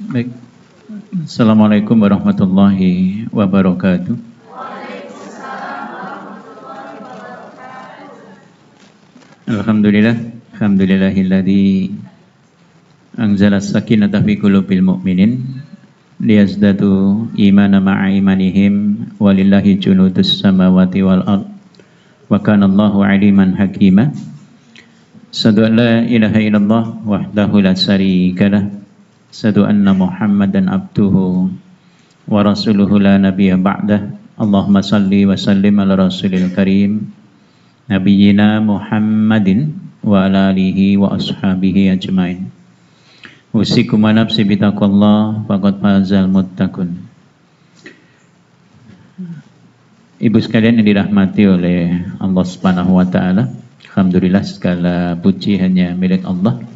Baik. Assalamualaikum warahmatullahi wabarakatuh. Alhamdulillah, alhamdulillahilladzi anzala sakinata fi qulubil mu'minin liyazdadu imana ma'a imanihim walillahi junudus samawati wal ard wa kana Allahu aliman hakima. Asyhadu an la ilaha illallah wahdahu la syarikalah. Asyhadu anna Muhammadan abduhu wa rasuluhu la nabiyya ba'dah. Allahumma salli wa sallim ala rasulil karim Nabiyyina Muhammadin wa ala alihi wa ashabihi ajmain. Usikum wa nafsi bitaqwallah faqad fazal muttaqun. Ibu sekalian yang dirahmati oleh Allah Subhanahu wa taala, alhamdulillah segala puji hanya milik Allah.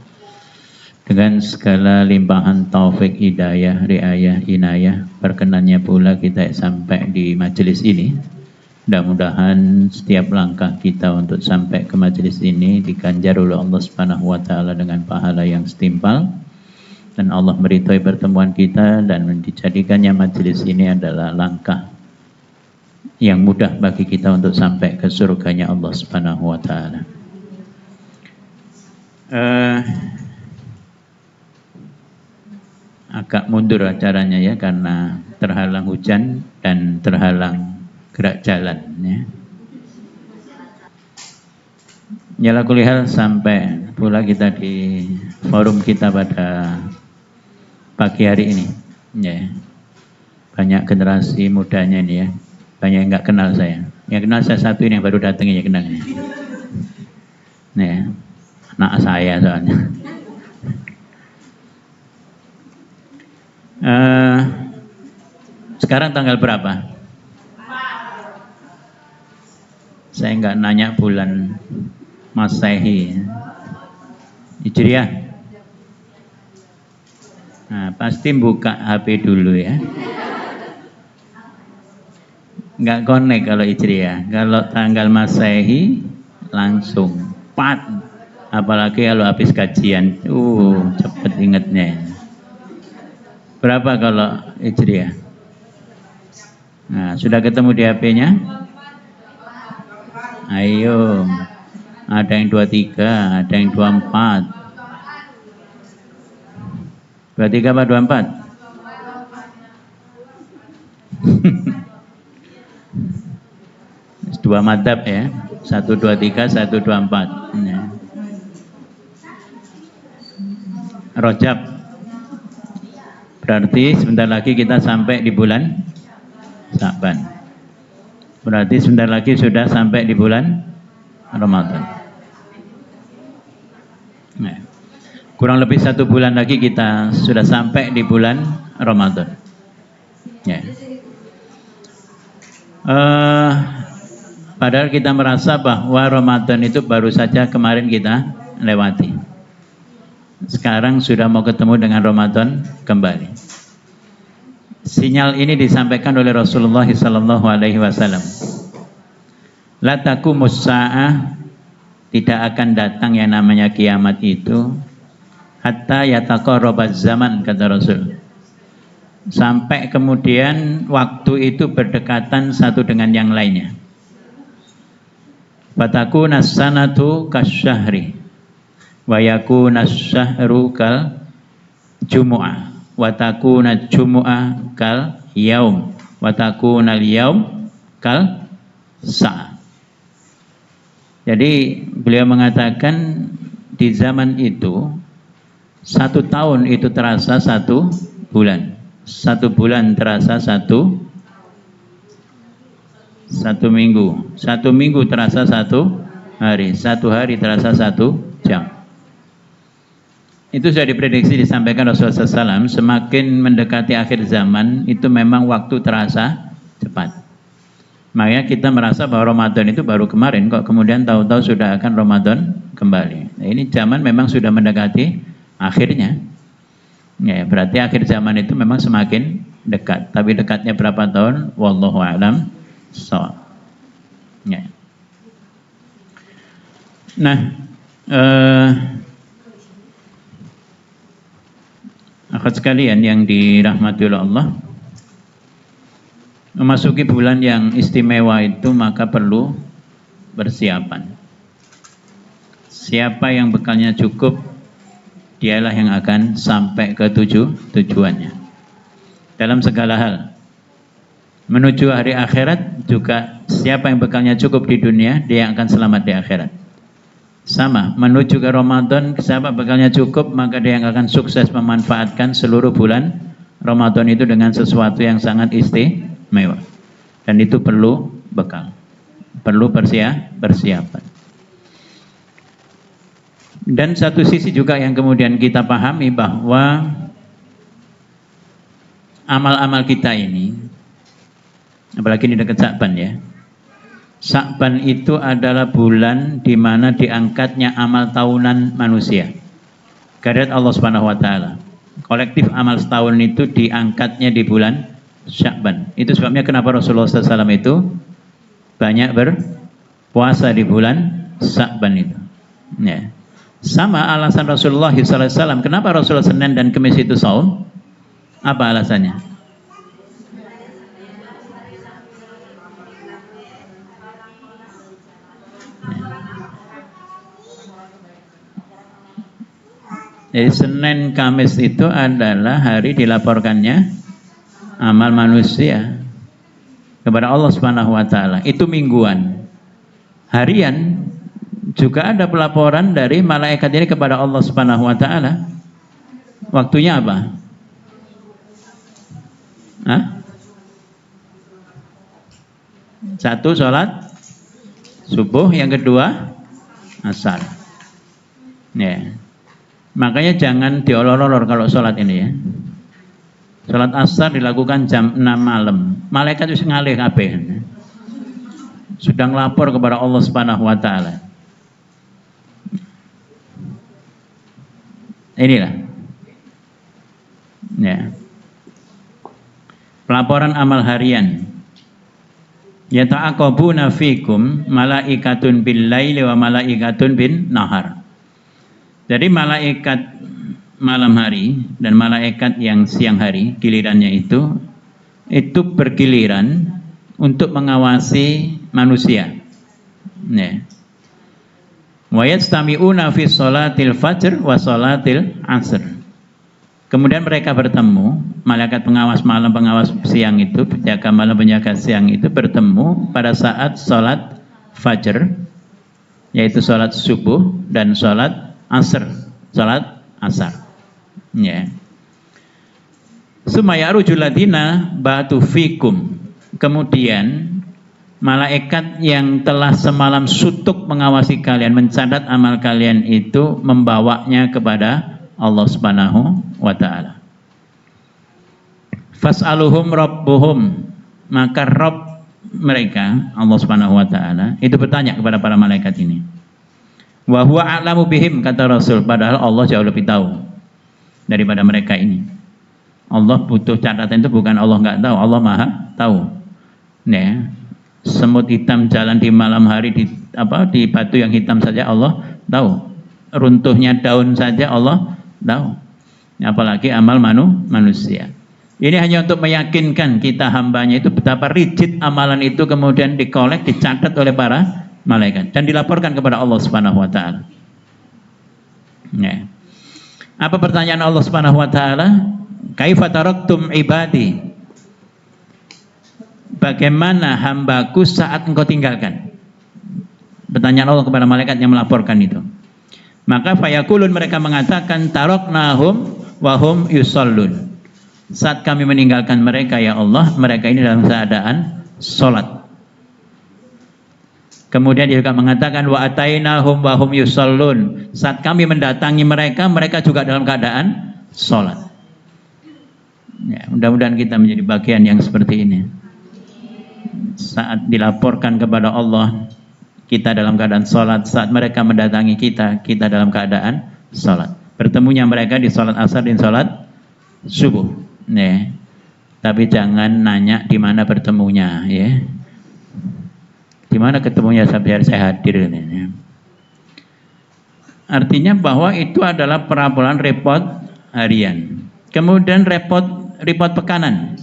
Dengan segala limpahan taufik, hidayah, riayah, inayah, perkenannya pula kita sampai di majelis ini. Mudah-mudahan setiap langkah kita untuk sampai ke majelis ini diganjar oleh Allah Subhanahu wa taala dengan pahala yang setimpal, dan Allah meridhai pertemuan kita dan dijadikannya majelis ini adalah langkah yang mudah bagi kita untuk sampai ke surganya Allah Subhanahu wa taala. Agak mundur acaranya ya, karena terhalang hujan dan terhalang gerak jalan ya. Nyala kulihal sampai pula kita di forum kita pada pagi hari ini ya. Banyak generasi mudanya ini ya, banyak yang nggak kenal saya. Yang kenal saya satu ini yang baru datang ya, kenal ya. Ya, anak saya soalnya. Sekarang tanggal berapa? Saya nggak nanya bulan Masehi, Hijriah. Nah, pasti buka HP dulu ya. Nggak connect kalau Hijriah. Kalau tanggal Masehi langsung pat. Apalagi kalau habis kajian, cepet ingetnya. Berapa kalau Hijriah? Nah, sudah ketemu di HP-nya? Ayo, ada yang 23, ada yang 24. 23 apa 24? Dua madhab ya, 123, 124 ya. Rajab, berarti sebentar lagi kita sampai di bulan Sa'ban. Berarti sebentar lagi sudah sampai di bulan Ramadan. Nah, kurang lebih 1 bulan lagi kita sudah sampai di bulan Ramadan. Ya. Padahal kita merasa bahwa Ramadan itu baru saja kemarin kita lewati. Sekarang sudah mau ketemu dengan Ramadan kembali. Sinyal ini disampaikan oleh Rasulullah SAW. La taqumus sa'ah, tidak akan datang yang namanya kiamat itu hatta yataqarrabaz zaman, kata Rasul. Sampai kemudian waktu itu berdekatan satu dengan yang lainnya. Fatakunas sanatu kasyahri wa yakunas syahru kal jumu'ah wa takuna jumu'ah kal yaum wa takuna yaum kal sa'ah. Jadi beliau mengatakan di zaman itu 1 tahun itu terasa 1 bulan, 1 bulan terasa 1 minggu, 1 minggu terasa 1 hari, 1 hari terasa 1 jam. Itu sudah diprediksi, disampaikan Rasulullah SAW, semakin mendekati akhir zaman itu memang waktu terasa cepat. Makanya kita merasa bahwa Ramadan itu baru kemarin, kok kemudian tahu-tahu sudah akan Ramadan kembali. Nah, ini zaman memang sudah mendekati akhirnya. Ya, berarti akhir zaman itu memang semakin dekat. Tapi dekatnya berapa tahun? Wallahu a'lam shawab. Ya. Nah, Akhwat sekalian yang dirahmati oleh Allah, memasuki bulan yang istimewa itu maka perlu persiapan. Siapa yang bekalnya cukup, dialah yang akan sampai ke tujuannya. Dalam segala hal. Menuju hari akhirat juga siapa yang bekalnya cukup di dunia, dia yang akan selamat di akhirat. Sama, menuju ke Ramadan, siapa bekalnya cukup, maka dia yang akan sukses memanfaatkan seluruh bulan Ramadan itu dengan sesuatu yang sangat istimewa. Dan itu perlu bekal, perlu persiapan. Dan satu sisi juga yang kemudian kita pahami bahwa amal-amal kita ini, apalagi di dekat Sya'ban ya, Sya'ban itu adalah bulan di mana diangkatnya amal tahunan manusia. Karena Allah Subhanahu wa taala. Kolektif amal setahun itu diangkatnya di bulan Sya'ban. Itu sebabnya kenapa Rasulullah SAW itu banyak berpuasa di bulan Sya'ban itu. Ya. Sama alasan Rasulullah SAW. Kenapa Rasulullah Senin dan Kamis itu saum? Apa alasannya? Jadi Senin Kamis itu adalah hari dilaporkannya amal manusia kepada Allah Subhanahu wa taala. Itu mingguan. Harian juga ada pelaporan dari malaikat ini kepada Allah Subhanahu wa taala. Waktunya apa? Satu sholat subuh, yang kedua asar. Ya. Makanya jangan diolor-olor kalau sholat ini ya. Sholat asar dilakukan jam 6 malam. Malaikat itu ngalih kabeh. Sudah ngelapor kepada Allah Subhanahu wa taala. Inilah. Ya. Pelaporan amal harian. Yata'aqabuna fikum malaikatun bil laili wa malaikatun bin nahar. Jadi malaikat malam hari dan malaikat yang siang hari gilirannya itu bergiliran untuk mengawasi manusia. Wa yastami'una fi sholatil fajr wa sholatil asr. Kemudian mereka bertemu, malaikat pengawas malam, pengawas siang itu, penjaga malam, penjaga siang itu bertemu pada saat sholat fajr, yaitu sholat subuh dan sholat asar, salat asar. Ya. Sumayaru ladina batu fikum. Kemudian malaikat yang telah semalam sutuk mengawasi kalian, mencatat amal kalian itu membawanya kepada Allah Subhanahu wa taala. Fas'aluhum rabbuhum, maka Rabb mereka Allah Subhanahu wa taala itu bertanya kepada para malaikat ini. Wa huwa a'lamu bihim, kata Rasul, padahal Allah jauh lebih tahu daripada mereka ini. Allah butuh catatan itu bukan Allah nggak tahu, Allah Maha tahu. Ya. Semut hitam jalan di malam hari di batu yang hitam saja Allah tahu. Runtuhnya daun saja Allah tahu. Apalagi amal manusia. Ini hanya untuk meyakinkan kita hambanya itu betapa rigid amalan itu kemudian dikolek, dicatat oleh para malaikat dan dilaporkan kepada Allah Subhanahu wa taala. Ya. Apa pertanyaan Allah Subhanahu wa taala? Kaifa taraktum ibadi? Bagaimana hambaku saat engkau tinggalkan? Pertanyaan Allah kepada malaikat yang melaporkan itu. Maka fayakulun, mereka mengatakan taraknahum wa hum yusallun. Saat kami meninggalkan mereka ya Allah, mereka ini dalam keadaan salat. Kemudian dia juga mengatakan wa atainahum wa hum yusallun. Saat kami mendatangi mereka, mereka juga dalam keadaan salat. Ya, mudah-mudahan kita menjadi bagian yang seperti ini. Saat dilaporkan kepada Allah, kita dalam keadaan salat. Saat mereka mendatangi kita, kita dalam keadaan salat. Bertemunya mereka di salat asar dan salat subuh. Ya. Tapi jangan nanya di mana bertemunya, ya. Di mana ketemunya sampai saya hadir ini. Artinya bahwa itu adalah perapalan repot harian. Kemudian repot pekanan.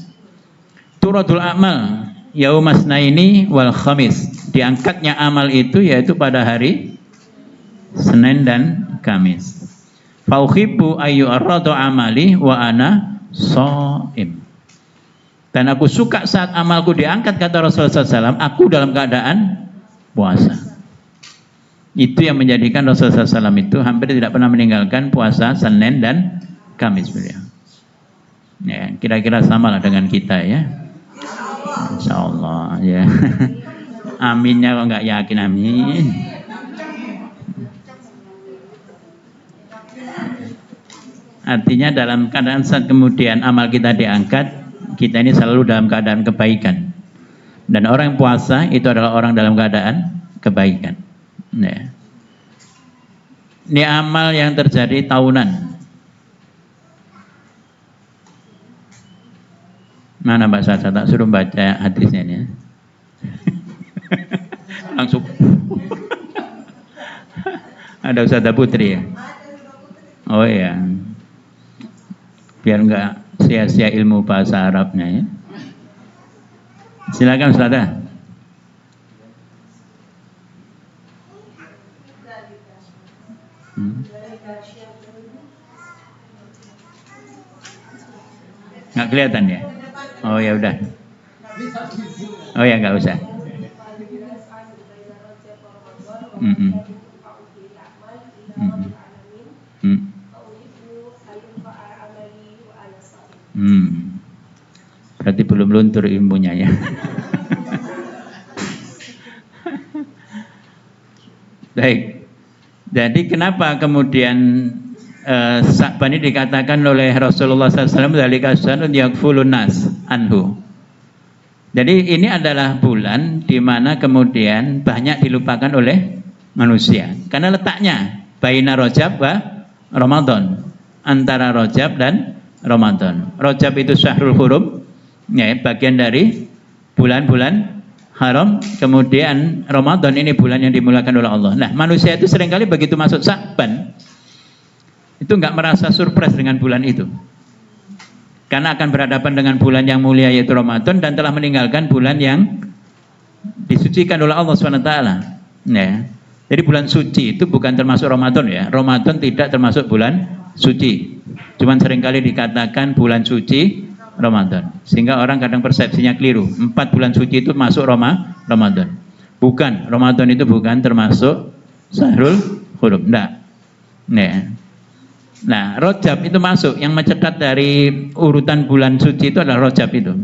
Turadul amal yaumasnaini wal khamis. Diangkatnya amal itu yaitu pada hari Senin dan Kamis. Fauhibbu ayu arradu amali wa ana shaim. Dan aku suka saat amalku diangkat, kata Rasulullah SAW, aku dalam keadaan puasa. Itu yang menjadikan Rasulullah SAW itu hampir tidak pernah meninggalkan puasa Senin dan Kamis beliau. Ya, kira-kira sama lah dengan kita ya. Insya Allah ya. Aminnya kok nggak yakin, amin. Artinya dalam keadaan saat kemudian amal kita diangkat, kita ini selalu dalam keadaan kebaikan. Dan orang yang puasa itu adalah orang dalam keadaan kebaikan. Ya. Ini amal yang terjadi tahunan. Mana Mbak Sasa, tak suruh baca hadisnya ini ya. Langsung. Ada Ustazah Putri ya? Oh iya. Biar enggak sia-sia ilmu bahasa Arabnya ya. Silakan Ustazah. Nggak kelihatan ya? Oh ya udah. Oh ya nggak usah. Berarti belum luntur ilmunya ya. Baik. Jadi kenapa kemudian Sya'ban ini dikatakan oleh Rasulullah SAW dzalika syanun yaghfulun nas anhu. Jadi ini adalah bulan di mana kemudian banyak dilupakan oleh manusia karena letaknya baina Rajab wa Ramadan, antara Rajab dan Ramadan. Rajab itu syahrul hurum, ya, bagian dari bulan-bulan haram. Kemudian Ramadan ini bulan yang dimulakan oleh Allah. Nah, manusia itu seringkali begitu masuk Sya'ban itu nggak merasa surprise dengan bulan itu, karena akan berhadapan dengan bulan yang mulia yaitu Ramadan dan telah meninggalkan bulan yang disucikan oleh Allah SWT. Ya. Jadi bulan suci itu bukan termasuk Ramadan ya. Ramadan tidak termasuk bulan suci. Cuman seringkali dikatakan bulan suci Ramadan, sehingga orang kadang persepsinya keliru. 4 bulan suci itu masuk Ramadan. Bukan, Ramadan itu bukan termasuk syahrul hurum. Enggak. Nah, Rajab itu masuk, yang mencetat dari urutan bulan suci itu adalah Rajab itu.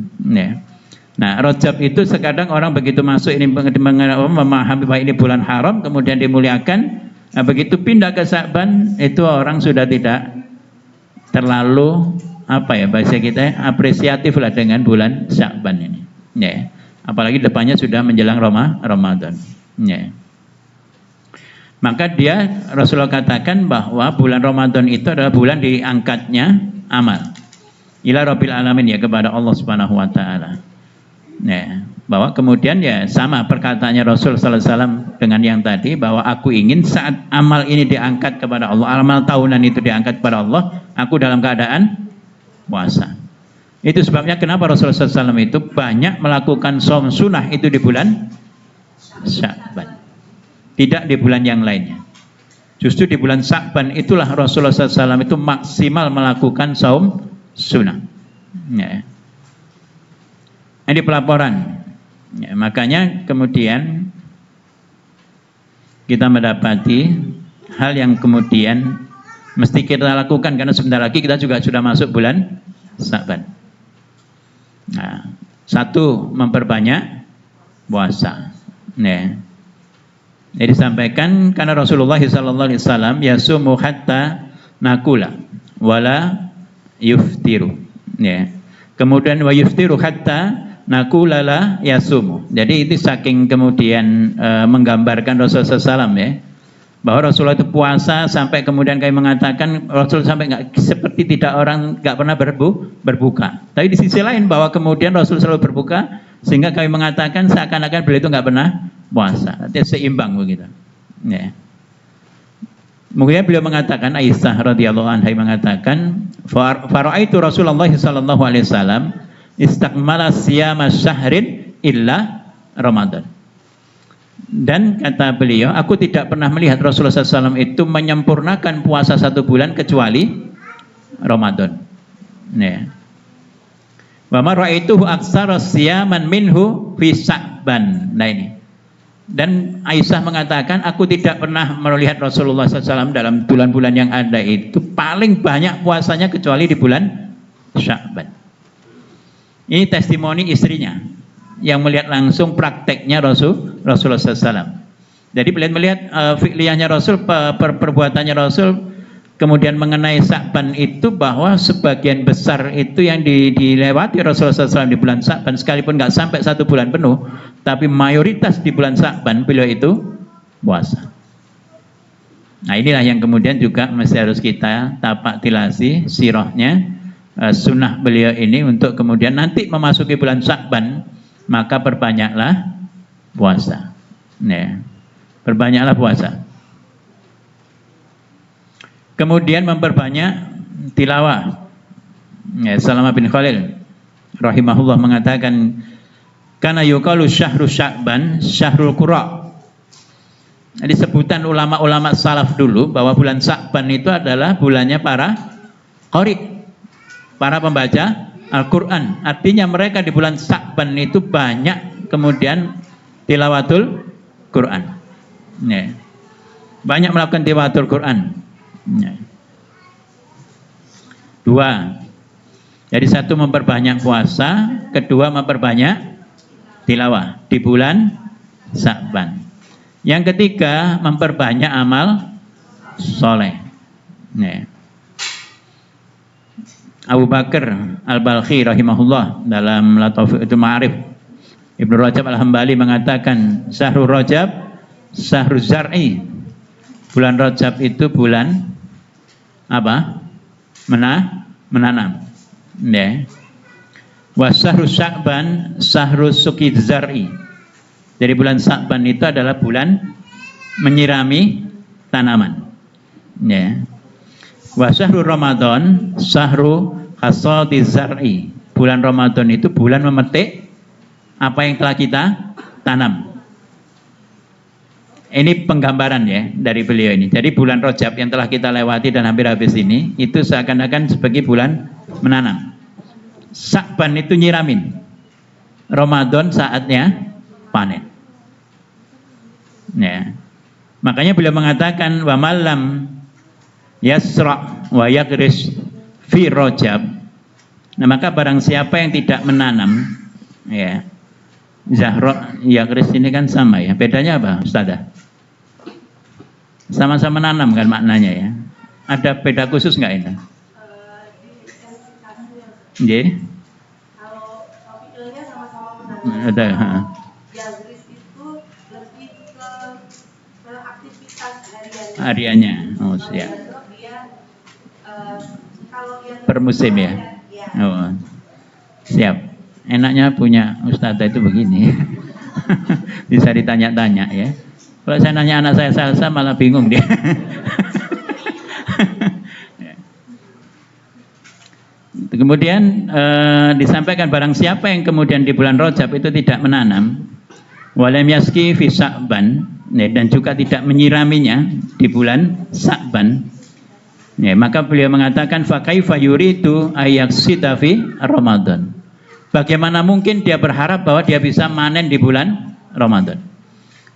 Nah, Rajab itu sekadang orang begitu masuk ini memahami bahwa ini bulan haram, kemudian dimuliakan. Nah, begitu pindah ke Sya'ban itu orang sudah tidak terlalu bahasa kita apresiatif lah dengan bulan Sya'ban ini. Ya. Apalagi depannya sudah menjelang Ramadan. Ya. Maka Rasulullah katakan bahwa bulan Ramadan itu adalah bulan diangkatnya amal ila rabbil alamin, ya, kepada Allah Subhanahu wa taala. Ya, bahwa kemudian ya sama perkataannya Rasul sallallahu alaihi wasallam dengan yang tadi, bahwa aku ingin saat amal ini diangkat kepada Allah, amal tahunan itu diangkat kepada Allah, aku dalam keadaan puasa. Itu sebabnya kenapa Rasulullah SAW itu banyak melakukan shaum sunnah itu di bulan Sya'ban, tidak di bulan yang lainnya. Justru di bulan Sya'ban itulah Rasulullah SAW itu maksimal melakukan shaum sunnah. Ya. Ini pelaporan. Ya, makanya kemudian kita mendapati hal yang kemudian mesti kita lakukan, karena sebentar lagi kita juga sudah masuk bulan Sya'ban. Nah, satu, memperbanyak puasa. Ya. Jadi disampaikan karena Rasulullah SAW yasumu hatta nakula wala yuftiru. Ya. Kemudian wa yuftiru hatta nakula la yasumu. Jadi itu saking kemudian menggambarkan Rasulullah SAW, ya, bahwa Rasulullah itu puasa sampai kemudian kami mengatakan Rasul sampai seperti tidak orang nggak pernah berbuka. Tapi di sisi lain bahwa kemudian Rasul selalu berbuka, sehingga kami mengatakan seakan-akan beliau itu nggak pernah puasa. Artinya seimbang begitu. Ya. Kemudian beliau mengatakan, Aisyah radhiyallahu anha mengatakan, "Fara'aitu Rasulullah sallallahu alaihi wasallam istakmala siyama syahrin illa Ramadan." Dan kata beliau, aku tidak pernah melihat Rasulullah SAW itu menyempurnakan puasa 1 bulan kecuali Ramadan. Ya. Wa ma ra'aituhu aktsara siyaman minhu fi Sya'ban. Nah ini. Dan Aisyah mengatakan, aku tidak pernah melihat Rasulullah SAW dalam bulan-bulan yang ada itu paling banyak puasanya kecuali di bulan Sya'ban. Ini testimoni istrinya yang melihat langsung prakteknya Rasulullah SAW. Jadi melihat fi'liyahnya Rasul, perbuatannya Rasul, kemudian mengenai Sya'ban itu bahwa sebagian besar itu yang dilewati Rasulullah SAW di bulan Sya'ban, sekalipun nggak sampai 1 bulan penuh, tapi mayoritas di bulan Sya'ban beliau itu puasa. Nah inilah yang kemudian juga mesti harus kita tapak tilasi sirahnya, sunnah beliau ini untuk kemudian nanti memasuki bulan Sya'ban maka perbanyaklah puasa. Ya, perbanyaklah puasa. Kemudian memperbanyak tilawah. Ya, Salamah bin Khalil rahimahullah mengatakan, karena yuqalu syahru Sya'ban syahrul qura. Jadi sebutan ulama-ulama salaf dulu bahwa bulan Sya'ban itu adalah bulannya para qari, para pembaca Al-Quran. Artinya mereka di bulan Sya'ban itu banyak kemudian tilawatul Quran. Ya. Banyak melakukan tilawatul Quran. Ya. 2. Jadi 1 memperbanyak puasa, kedua memperbanyak tilawah di bulan Sya'ban. Yang ketiga memperbanyak amal soleh. Ya. Abu Bakar Al-Balkhi rahimahullah dalam Lataiful Ma'arif, Ibnu Rajab Al-Hambali mengatakan, Syahrul Rajab syahrul zar'i. Bulan Rajab itu bulan apa? Menanam. Ya. Wa syahrul Sya'ban syahrul suqi zar'i. Jadi bulan Sya'ban itu adalah bulan menyirami tanaman. Ya. Wa syahrul Ramadan syahrul hasadi zar'i. Bulan Ramadan itu bulan memetik apa yang telah kita tanam. Ini penggambaran ya dari beliau ini. Jadi bulan Rajab yang telah kita lewati dan hampir habis ini itu seakan-akan sebagai bulan menanam. Sya'ban itu nyiramin. Ramadan saatnya panen. Ya. Makanya beliau mengatakan wa malam yasra' wa yagris fi Rajab. Nah, maka barang siapa yang tidak menanam, ya, Zahra yagris ini kan sama ya. Bedanya apa, Ustazah? Sama-sama menanam kan maknanya ya. Ada beda khusus nggak ini? Nggih. Kalau topiknya sama-sama menanam. Ada. Yagris itu lebih ke aktivitas hariannya. Oh, siap. Dia kalau dia Per musim ya. Oh, siap. Enaknya punya Ustazah itu begini. Bisa ditanya-tanya ya. Kalau saya nanya anak saya salsa malah bingung dia. Kemudian disampaikan barang siapa yang kemudian di bulan Rajab itu tidak menanam, walam yaski fi Sya'ban, dan juga tidak menyiraminya di bulan Sya'ban, ya, maka beliau mengatakan fa kaifa yuridu ayaksida fi Ramadan. Bagaimana mungkin dia berharap bahwa dia bisa manen di bulan Ramadan?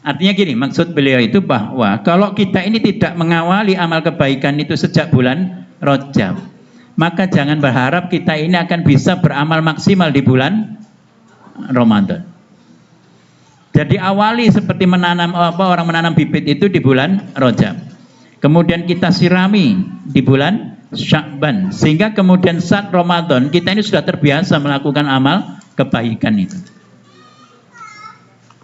Artinya gini, maksud beliau itu bahwa kalau kita ini tidak mengawali amal kebaikan itu sejak bulan Rajab, maka jangan berharap kita ini akan bisa beramal maksimal di bulan Ramadan. Jadi awali seperti menanam orang menanam bibit itu di bulan Rajab. Kemudian kita sirami di bulan Sya'ban, sehingga kemudian saat Ramadan kita ini sudah terbiasa melakukan amal kebaikan itu.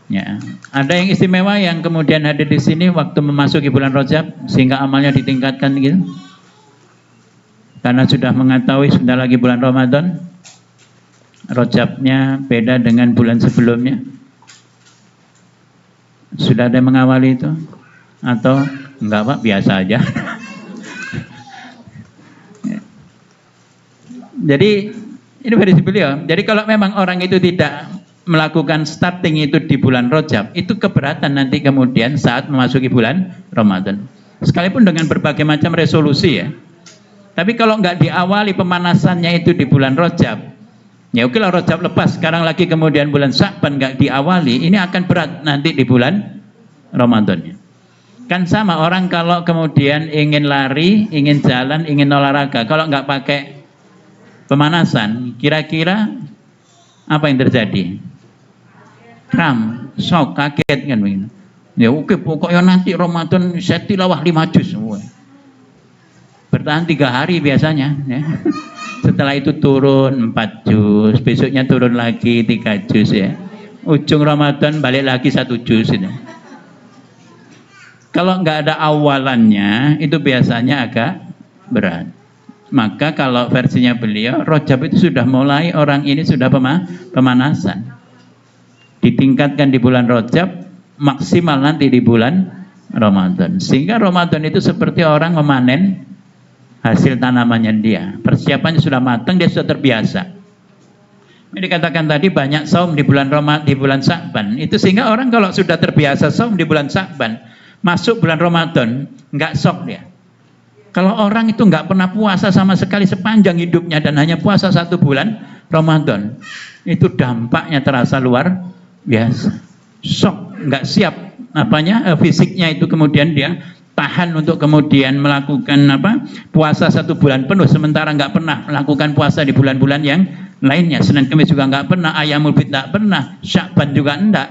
Ya, ada yang istimewa yang kemudian hadir di sini waktu memasuki bulan Rajab sehingga amalnya ditingkatkan gitu. Karena sudah mengetahui sudah lagi bulan Ramadan, Rajabnya beda dengan bulan sebelumnya. Sudah ada yang mengawali itu? Atau Enggak Pak, biasa aja. Jadi ini versi beliau. Jadi kalau memang orang itu tidak melakukan starting itu di bulan Rajab, itu keberatan nanti kemudian saat memasuki bulan Ramadan. Sekalipun dengan berbagai macam resolusi ya. Tapi kalau nggak diawali pemanasannya itu di bulan Rajab, ya oke lah Rajab lepas, sekarang lagi kemudian bulan Sya'ban nggak diawali, ini akan berat nanti di bulan Ramadan. Kan sama orang kalau kemudian ingin lari, ingin jalan, ingin olahraga, kalau nggak pakai pemanasan, kira-kira apa yang terjadi? Kram, shock, kaget kan begini. Ya oke, pokoknya nanti Ramadan saya tilawah 5 juz. Bertahan 3 hari biasanya ya. Setelah itu turun 4 juz, besoknya turun lagi 3 juz ya. Ujung Ramadan balik lagi 1 juz ya. Kalau nggak ada awalannya itu biasanya agak berat. Maka kalau versinya beliau, Rajab itu sudah mulai, orang ini sudah pemanasan. Ditingkatkan di bulan Rajab, maksimal nanti di bulan Ramadan. Sehingga Ramadan itu seperti orang memanen hasil tanamannya dia. Persiapannya sudah matang, dia sudah terbiasa. Ini dikatakan tadi banyak saum di bulan Sya'ban. Itu sehingga orang kalau sudah terbiasa saum di bulan Sya'ban, masuk bulan Ramadan, nggak shock dia. Kalau orang itu nggak pernah puasa sama sekali sepanjang hidupnya dan hanya puasa 1 bulan Ramadan, itu dampaknya terasa luar biasa. Shock, nggak siap fisiknya itu kemudian dia tahan untuk kemudian melakukan puasa 1 bulan penuh, sementara nggak pernah melakukan puasa di bulan-bulan yang lainnya. Senin Kamis juga nggak pernah, Ayyamul Bid nggak pernah, Sya'ban juga enggak.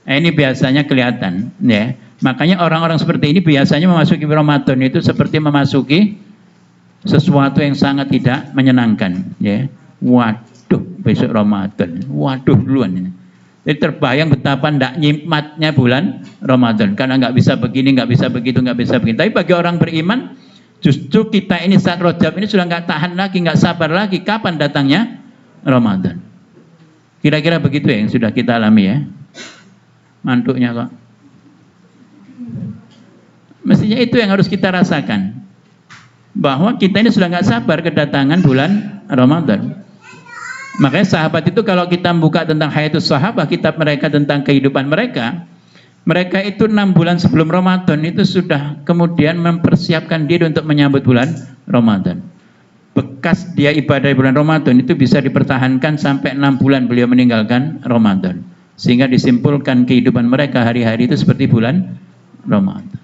Ini biasanya kelihatan ya. Makanya orang-orang seperti ini biasanya memasuki Ramadan itu seperti memasuki sesuatu yang sangat tidak menyenangkan ya. Waduh, besok Ramadan, waduh duluan ini. Jadi terbayang betapa tidak nikmatnya bulan Ramadan, karena nggak bisa begini, nggak bisa begitu, nggak bisa begini. Tapi bagi orang beriman, justru kita ini saat Rajab ini sudah nggak tahan lagi, nggak sabar lagi kapan datangnya Ramadan. Kira-kira begitu ya yang sudah kita alami ya. Mantuknya kok. Mestinya itu yang harus kita rasakan, bahwa kita ini sudah nggak sabar kedatangan bulan Ramadan. Makanya sahabat itu kalau kita buka tentang Hayatus Sahabah, kitab mereka tentang kehidupan mereka, mereka itu 6 bulan sebelum Ramadan itu sudah kemudian mempersiapkan diri untuk menyambut bulan Ramadan. Bekas dia ibadah di bulan Ramadan itu bisa dipertahankan sampai 6 bulan beliau meninggalkan Ramadan. Sehingga disimpulkan kehidupan mereka hari-hari itu seperti bulan Ramadan.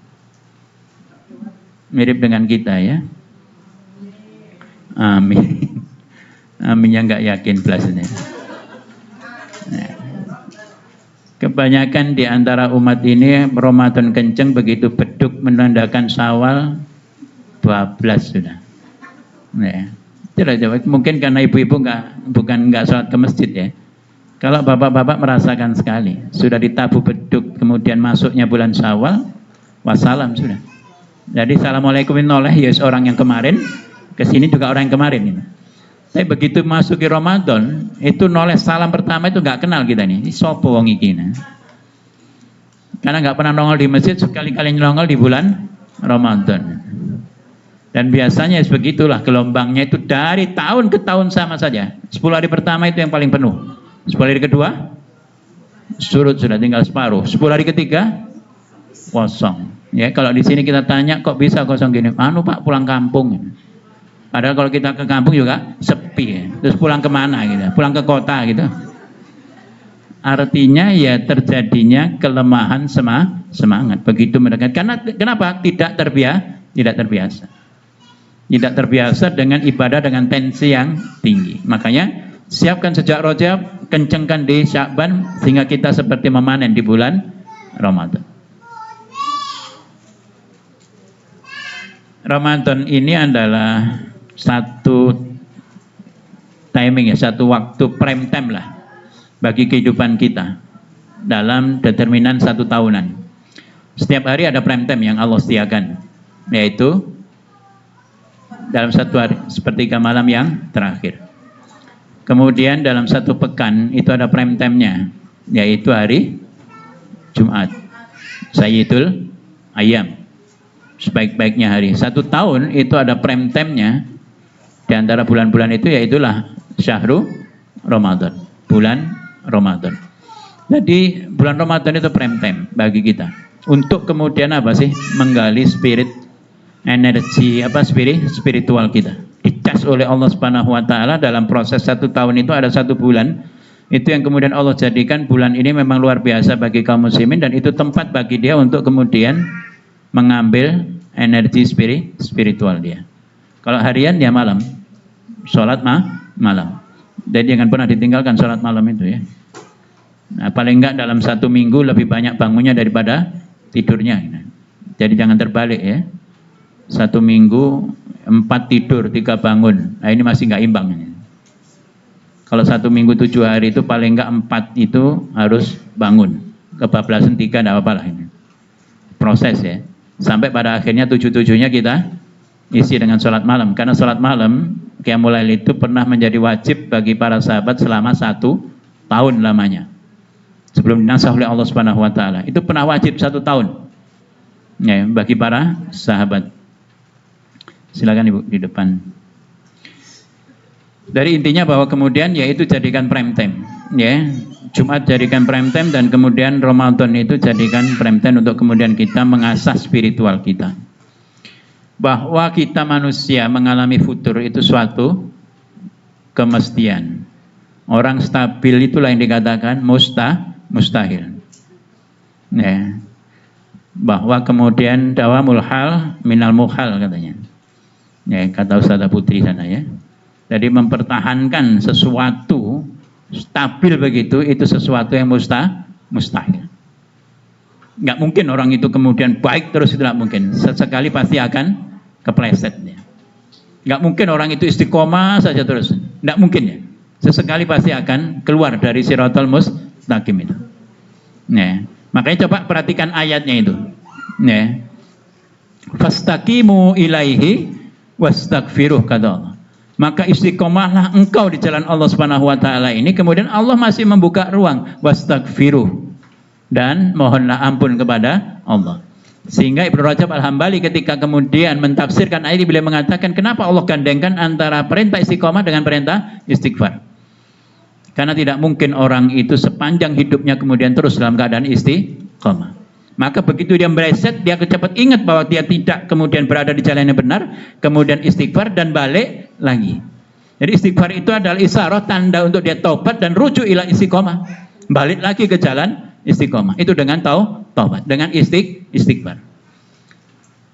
Mirip dengan kita ya. Amin. Aminnya nggak yakin belasnya. Nah, kebanyakan di antara umat ini Ramadan kenceng, begitu beduk menandakan Syawal 12 sudah. Nah, mungkin karena ibu-ibu bukan sholat ke masjid ya. Kalau bapak-bapak merasakan sekali, sudah ditabuh beduk, kemudian masuknya bulan Syawal, wassalam sudah. Jadi assalamualaikum noleh ya orang yang kemarin, kesini juga orang yang kemarin ini. Tapi begitu masuki Ramadan, itu noleh salam pertama itu nggak kenal kita nih. Ini sopo wong iki nah. Karena nggak pernah nongol di masjid, sekali-kali nongol di bulan Ramadan. Dan biasanya begitulah gelombangnya itu dari tahun ke tahun sama saja. 10 hari pertama itu yang paling penuh. 10 hari kedua surut, sudah tinggal separuh. 10 hari ketiga kosong. Ya, kalau di sini kita tanya kok bisa kosong gini? Anu Pak, pulang kampung. Padahal kalau kita ke kampung juga sepi ya. Terus pulang kemana gitu? Pulang ke kota gitu. Artinya ya terjadinya kelemahan semangat. Begitu mereka. Karena kenapa? Tidak terbiasa. Tidak terbiasa dengan ibadah dengan tensi yang tinggi. Makanya siapkan sejak Rajab, kencengkan di Sya'ban sehingga kita seperti memanen di bulan Ramadan. Ramadan ini adalah satu timing ya, satu waktu prime time lah bagi kehidupan kita dalam determinan 1 tahunan. Setiap hari ada prime time yang Allah sediakan, yaitu dalam 1 hari sepertiga malam yang terakhir. Kemudian dalam 1 pekan itu ada prime time-nya, yaitu hari Jumat, Sayyidul Ayyam. sebaik-baiknya hari. 1 tahun itu ada prime time-nya. Di antara bulan-bulan itu yaitulah Syahrul Ramadan, bulan Ramadan. Jadi bulan Ramadan itu prime time bagi kita. Untuk kemudian apa sih? Menggali spirit, energi spiritual kita. Dicas oleh Allah Subhanahu wa taala dalam proses 1 tahun itu ada 1 bulan. Itu yang kemudian Allah jadikan bulan ini memang luar biasa bagi kaum muslimin, dan itu tempat bagi dia untuk kemudian mengambil energi spiritual dia. Kalau harian ya malam, sholat malam. Jadi jangan pernah ditinggalkan sholat malam itu ya. Nah, paling enggak dalam 1 minggu lebih banyak bangunnya daripada tidurnya. Jadi jangan terbalik ya. 1 minggu 4 tidur, 3 bangun. Nah ini masih enggak imbang. Kalau 1 minggu 7 hari itu paling enggak 4 itu harus bangun. Kebablasan 3 enggak apa-apa lah ini. Proses ya. Sampai pada akhirnya 7-7-nya kita isi dengan sholat malam. Karena sholat malam Qiyamul Lail itu pernah menjadi wajib bagi para sahabat selama 1 tahun lamanya. Sebelum dinasah oleh Allah Subhanahu wa taala. Itu pernah wajib 1 tahun. Ya, bagi para sahabat. Silakan Ibu di depan. Dari intinya bahwa kemudian yaitu jadikan prime time, ya. Jumat jadikan prime time, dan kemudian Ramadan itu jadikan prime time untuk kemudian kita mengasah spiritual kita. Bahwa kita manusia mengalami futur itu suatu kemestian. Orang stabil itulah yang dikatakan mustahil. Ya. Bahwa kemudian dawamul hal minal muhal katanya. Ya, kata Ustazah Putri sana ya. Jadi mempertahankan sesuatu stabil begitu, itu sesuatu yang mustahil. Nggak mungkin orang itu kemudian baik terus, itu nggak mungkin. Sesekali pasti akan kepleset. Nggak mungkin orang itu istiqomah saja terus. Nggak mungkin ya. Sesekali pasti akan keluar dari siratal mustaqim itu. Nah, makanya coba perhatikan ayatnya itu. Nah, fastaqimu ilaihi wastaghfiruh kata Allah. Maka istiqomahlah engkau di jalan Allah Subhanahu wa taala ini, kemudian Allah masih membuka ruang wastaghfiruh, dan mohonlah ampun kepada Allah. Sehingga Ibnu Rajab Al-Hambali ketika kemudian mentafsirkan ayat ini, beliau mengatakan kenapa Allah gandengkan antara perintah istiqomah dengan perintah istighfar. Karena tidak mungkin orang itu sepanjang hidupnya kemudian terus dalam keadaan istiqomah. Maka begitu dia meleset, dia cepat ingat bahwa dia tidak kemudian berada di jalan yang benar, kemudian istighfar dan balik lagi. Jadi istighfar itu adalah isyarah, tanda untuk dia taubat dan rujuk ila istiqomah. Balik lagi ke jalan istiqomah. Itu dengan taubat, dengan istighfar.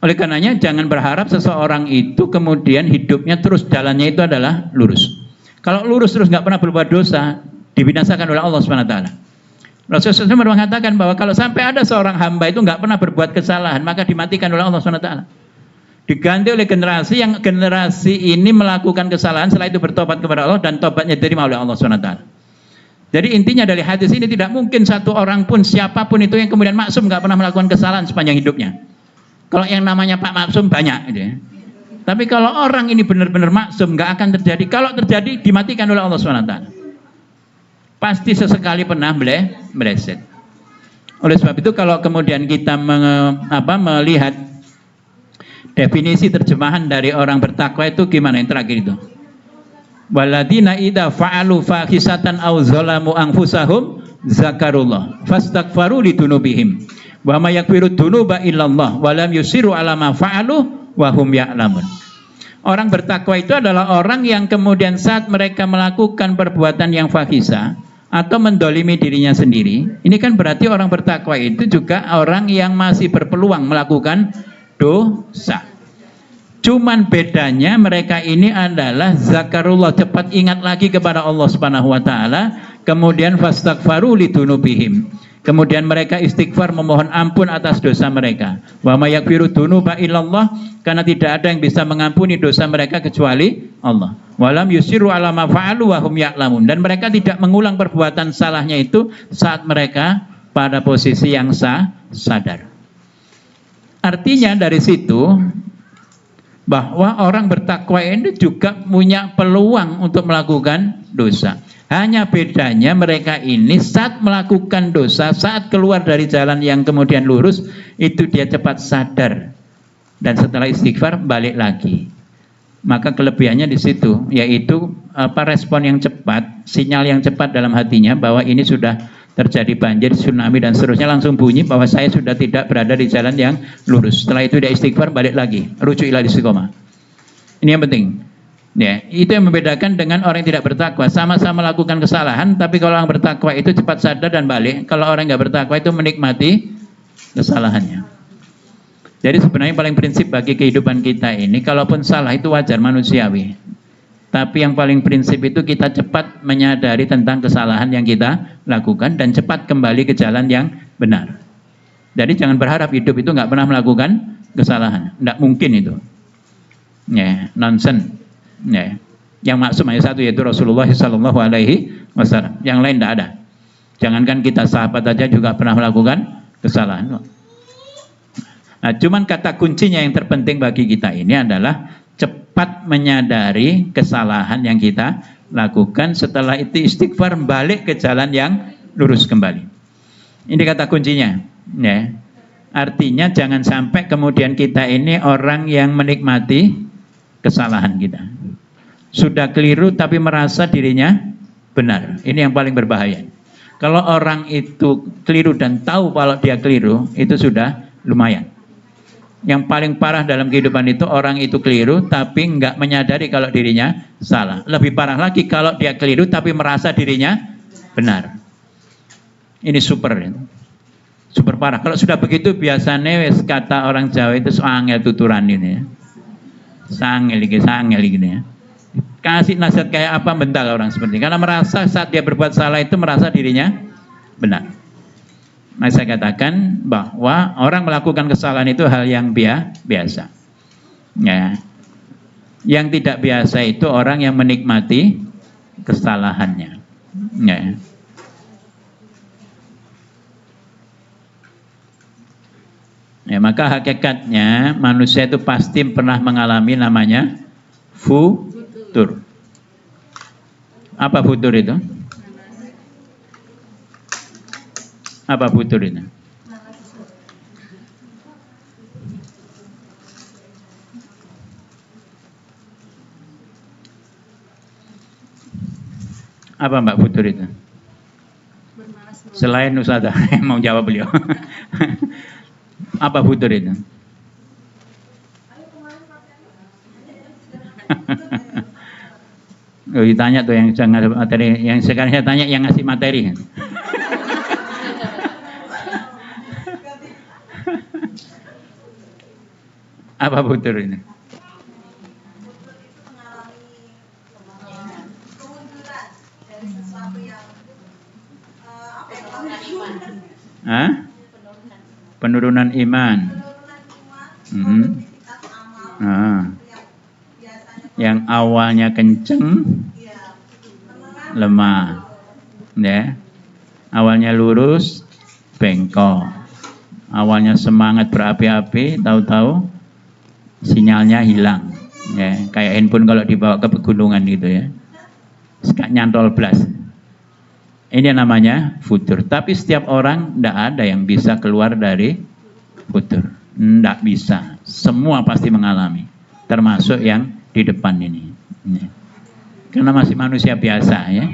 Oleh karenanya jangan berharap seseorang itu kemudian hidupnya terus jalannya itu adalah lurus. Kalau lurus terus nggak pernah berbuat dosa, dibinasakan oleh Allah Subhanahu wa taala. Rasulullah SAW mengatakan bahwa kalau sampai ada seorang hamba itu nggak pernah berbuat kesalahan, maka dimatikan oleh Allah SWT. Diganti oleh generasi yang generasi ini melakukan kesalahan, setelah itu bertobat kepada Allah dan tobatnya diterima oleh Allah SWT. Jadi intinya dari hadis ini tidak mungkin satu orang pun, siapapun itu yang kemudian maksum nggak pernah melakukan kesalahan sepanjang hidupnya. Kalau yang namanya Pak Maksum banyak, gitu ya. Tapi kalau orang ini benar-benar maksum, nggak akan terjadi. Kalau terjadi dimatikan oleh Allah SWT. Pasti sesekali pernah meleset. Oleh sebab itu kalau kemudian kita melihat definisi terjemahan dari orang bertakwa itu gimana yang terakhir itu? Waladina idza fa'alu fahisatan aw zalamu anfusahum zakarullah fastaghfaru lidunubihim wa may yaghfiru dzunuba illallah wa lam yusiru ala ma fa'alu wa hum ya'lamun. Orang bertakwa itu adalah orang yang kemudian saat mereka melakukan perbuatan yang fahisah atau mendolimi dirinya sendiri, ini kan berarti orang bertakwa itu juga orang yang masih berpeluang melakukan dosa. Cuman bedanya mereka ini adalah zakarullah, cepat ingat lagi kepada Allah Subhanahu wa taala, kemudian fastaghfaru lidunubihim. Kemudian mereka istighfar, memohon ampun atas dosa mereka. Wa may yaghfiru dzunuba illallah, karena tidak ada yang bisa mengampuni dosa mereka kecuali Allah. Walam yusiru ala ma fa'alu wa hum ya'lamun, dan mereka tidak mengulang perbuatan salahnya itu saat mereka pada posisi yang sadar. Artinya dari situ bahwa orang bertakwa ini juga punya peluang untuk melakukan dosa. Hanya bedanya mereka ini saat melakukan dosa, saat keluar dari jalan yang kemudian lurus, itu dia cepat sadar dan setelah istighfar balik lagi. Maka kelebihannya di situ, yaitu respon yang cepat, sinyal yang cepat dalam hatinya bahwa ini sudah terjadi banjir, tsunami dan seterusnya, langsung bunyi bahwa saya sudah tidak berada di jalan yang lurus. Setelah itu dia istighfar, balik lagi, rujuk ila istiqomah. Ini yang penting. Ya, itu yang membedakan dengan orang yang tidak bertakwa. Sama-sama melakukan kesalahan, tapi kalau orang bertakwa itu cepat sadar dan balik. Kalau orang nggak bertakwa itu menikmati kesalahannya. Jadi sebenarnya paling prinsip bagi kehidupan kita ini, kalaupun salah itu wajar, manusiawi. Tapi yang paling prinsip itu kita cepat menyadari tentang kesalahan yang kita lakukan dan cepat kembali ke jalan yang benar. Jadi jangan berharap hidup itu nggak pernah melakukan kesalahan. Nggak mungkin itu. Ya, nonsense. Ya. Yang maksum hanya satu, yaitu Rasulullah SAW. Yang lain tidak ada. Jangankan kita sahabat aja juga pernah melakukan kesalahan. Nah, cuman kata kuncinya yang terpenting bagi kita ini adalah cepat menyadari kesalahan yang kita lakukan, setelah itu istighfar, balik ke jalan yang lurus kembali. Ini kata kuncinya. Ya. Artinya jangan sampai kemudian kita ini orang yang menikmati kesalahan kita. Sudah keliru tapi merasa dirinya benar. Ini yang paling berbahaya. Kalau orang itu keliru dan tahu kalau dia keliru, itu sudah lumayan. Yang paling parah dalam kehidupan itu orang itu keliru tapi nggak menyadari kalau dirinya salah. Lebih parah lagi kalau dia keliru tapi merasa dirinya benar. Ini super parah. Kalau sudah begitu biasanya kata orang Jawa itu sangel tuturan ini ya. Sangel gini ya. Kasih nasihat kayak apa bental orang seperti ini. Karena merasa saat dia berbuat salah itu merasa dirinya benar. Nah, saya katakan bahwa orang melakukan kesalahan itu hal yang biasa. Ya. Yang tidak biasa itu orang yang menikmati kesalahannya. Ya. Ya, maka hakikatnya manusia itu pasti pernah mengalami namanya futur. Apa futur itu? Apa futur itu? Apa Mbak futur itu? Selain Ustazah mau jawab beliau. Apa futur itu? Oh, ditanya tuh yang ngasih materi, yang sekarang saya tanya yang ngasih materi. Apa futur ini? Hah? Penurunan iman. Yang awalnya kenceng, lemah, ya. Awalnya lurus, bengkok. Awalnya semangat berapi-api, tahu-tahu sinyalnya hilang. Ya, kayak handphone kalau dibawa ke pegunungan gitu ya. Nyantol blas. Ini namanya futur. Tapi setiap orang tidak ada yang bisa keluar dari futur. Tidak bisa. Semua pasti mengalami. Termasuk yang di depan ini. Karena masih manusia biasa ya.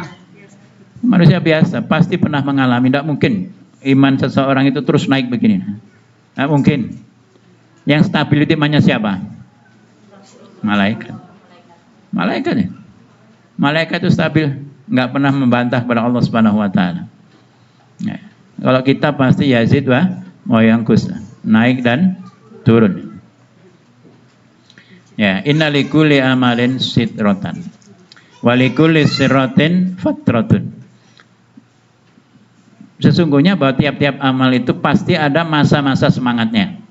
Manusia biasa pasti pernah mengalami. Tidak mungkin iman seseorang itu terus naik begini. Tidak mungkin. Yang stabil itu imannya siapa? Malaikat. Malaikat ya. Malaikat itu stabil. Nggak pernah membantah kepada Allah Subhanahu wa taala. Ya. Kalau kita pasti yazid wa yanqus, naik dan turun. Ya, innalikulli amalin sitratan. Walikulli siratin fatratun. Sesungguhnya bahwa tiap-tiap amal itu pasti ada masa-masa semangatnya.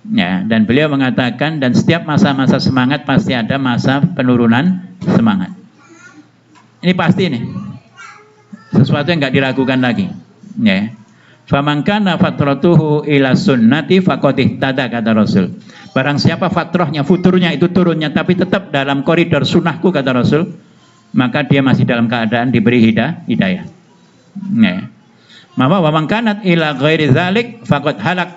Ya, dan beliau mengatakan dan setiap masa-masa semangat pasti ada masa penurunan semangat. Ini pasti nih. Sesuatu yang nggak diragukan lagi. Ya. Faman kana fatratuhu ila sunnati faqad ihtada, kata Rasul. Barang siapa fatrahnya, futurnya itu turunnya tapi tetap dalam koridor sunnahku, kata Rasul, maka dia masih dalam keadaan diberi hidayah. Ya. Maka waman kanat ila ghairi dzalik faqad halak.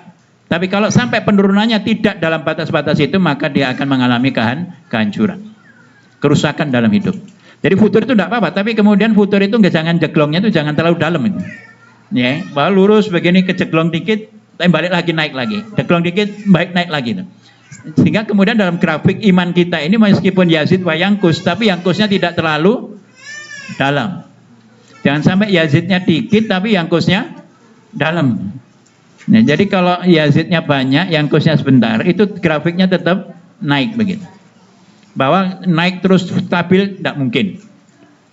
Tapi kalau sampai penurunannya tidak dalam batas-batas itu, maka dia akan mengalami kehancuran, kerusakan dalam hidup. Jadi futur itu tidak apa-apa, tapi kemudian futur itu jangan jeglongnya itu jangan terlalu dalam itu. Ya, bahwa lurus begini keceglong dikit, tapi balik lagi naik lagi, jeglong dikit, naik lagi itu. Sehingga kemudian dalam grafik iman kita ini meskipun yazid wa yangkus, tapi yangkusnya tidak terlalu dalam. Jangan sampai yazidnya dikit tapi yangkusnya dalam. Nah, jadi kalau yazidnya banyak, yangkusnya sebentar, itu grafiknya tetap naik begitu. Bahwa naik terus stabil tidak mungkin.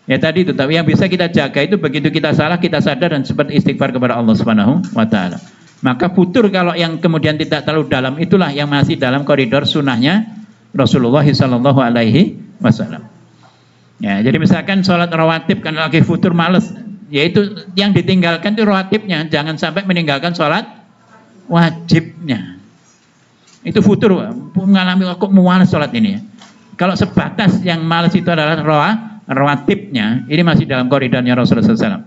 Ya tadi itu, tapi yang bisa kita jaga itu begitu kita salah kita sadar dan seperti istighfar kepada Allah Subhanahu wa taala. Maka futur kalau yang kemudian tidak terlalu dalam, itulah yang masih dalam koridor sunnahnya Rasulullah Sallallahu Alaihi Wasallam. Ya, jadi misalkan sholat rawatib kan lagi futur males, yaitu yang ditinggalkan itu rawatibnya, jangan sampai meninggalkan sholat wajibnya. Itu futur, mengalami kok males sholat ini. Kalau sebatas yang males itu adalah rawatibnya, ini masih dalam koridornya Rasulullah SAW.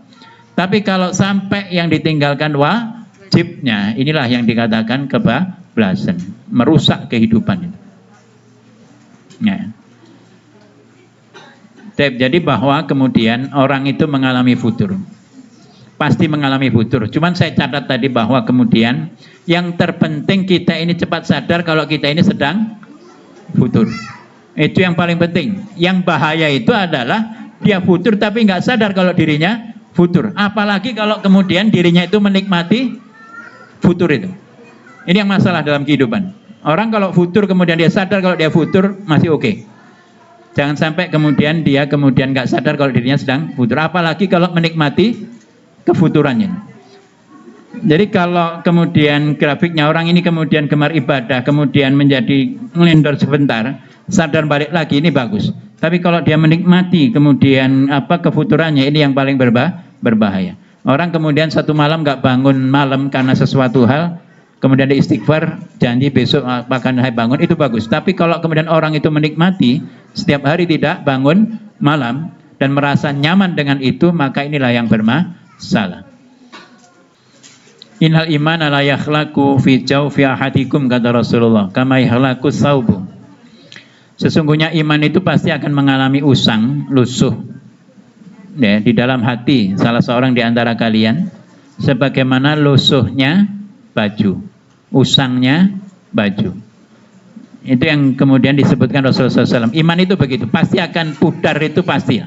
Tapi kalau sampai yang ditinggalkan wajibnya, inilah yang dikatakan kebablasan, merusak kehidupan itu. Ya. Jadi bahwa kemudian orang itu mengalami futur, pasti mengalami futur. Cuman saya catat tadi bahwa kemudian yang terpenting kita ini cepat sadar kalau kita ini sedang futur. Itu yang paling penting. Yang bahaya itu adalah dia futur tapi nggak sadar kalau dirinya futur. Apalagi kalau kemudian dirinya itu menikmati futur itu. Ini yang masalah dalam kehidupan. Orang kalau futur kemudian dia sadar kalau dia futur masih oke. Jangan sampai kemudian dia kemudian nggak sadar kalau dirinya sedang futur. Apalagi kalau menikmati kefuturannya. Jadi kalau kemudian grafiknya orang ini kemudian gemar ibadah, kemudian menjadi ngelendor sebentar, sadar balik lagi, ini bagus. Tapi kalau dia menikmati kemudian kefuturannya, ini yang paling berbahaya. Orang kemudian satu malam nggak bangun malam karena sesuatu hal, kemudian dia istighfar, janji besok akan bangun, itu bagus. Tapi kalau kemudian orang itu menikmati setiap hari tidak bangun malam dan merasa nyaman dengan itu, maka inilah yang bermasalah. Innal imana la yakhlaqu fi jawfi ahadikum, kata Rasulullah, kama yakhlaqu thawbu. Sesungguhnya iman itu pasti akan mengalami usang, lusuh ya, di dalam hati salah seorang di antara kalian, sebagaimana lusuhnya baju, usangnya baju. Itu yang kemudian disebutkan Rasulullah SAW. Iman itu begitu, pasti akan pudar, itu pasti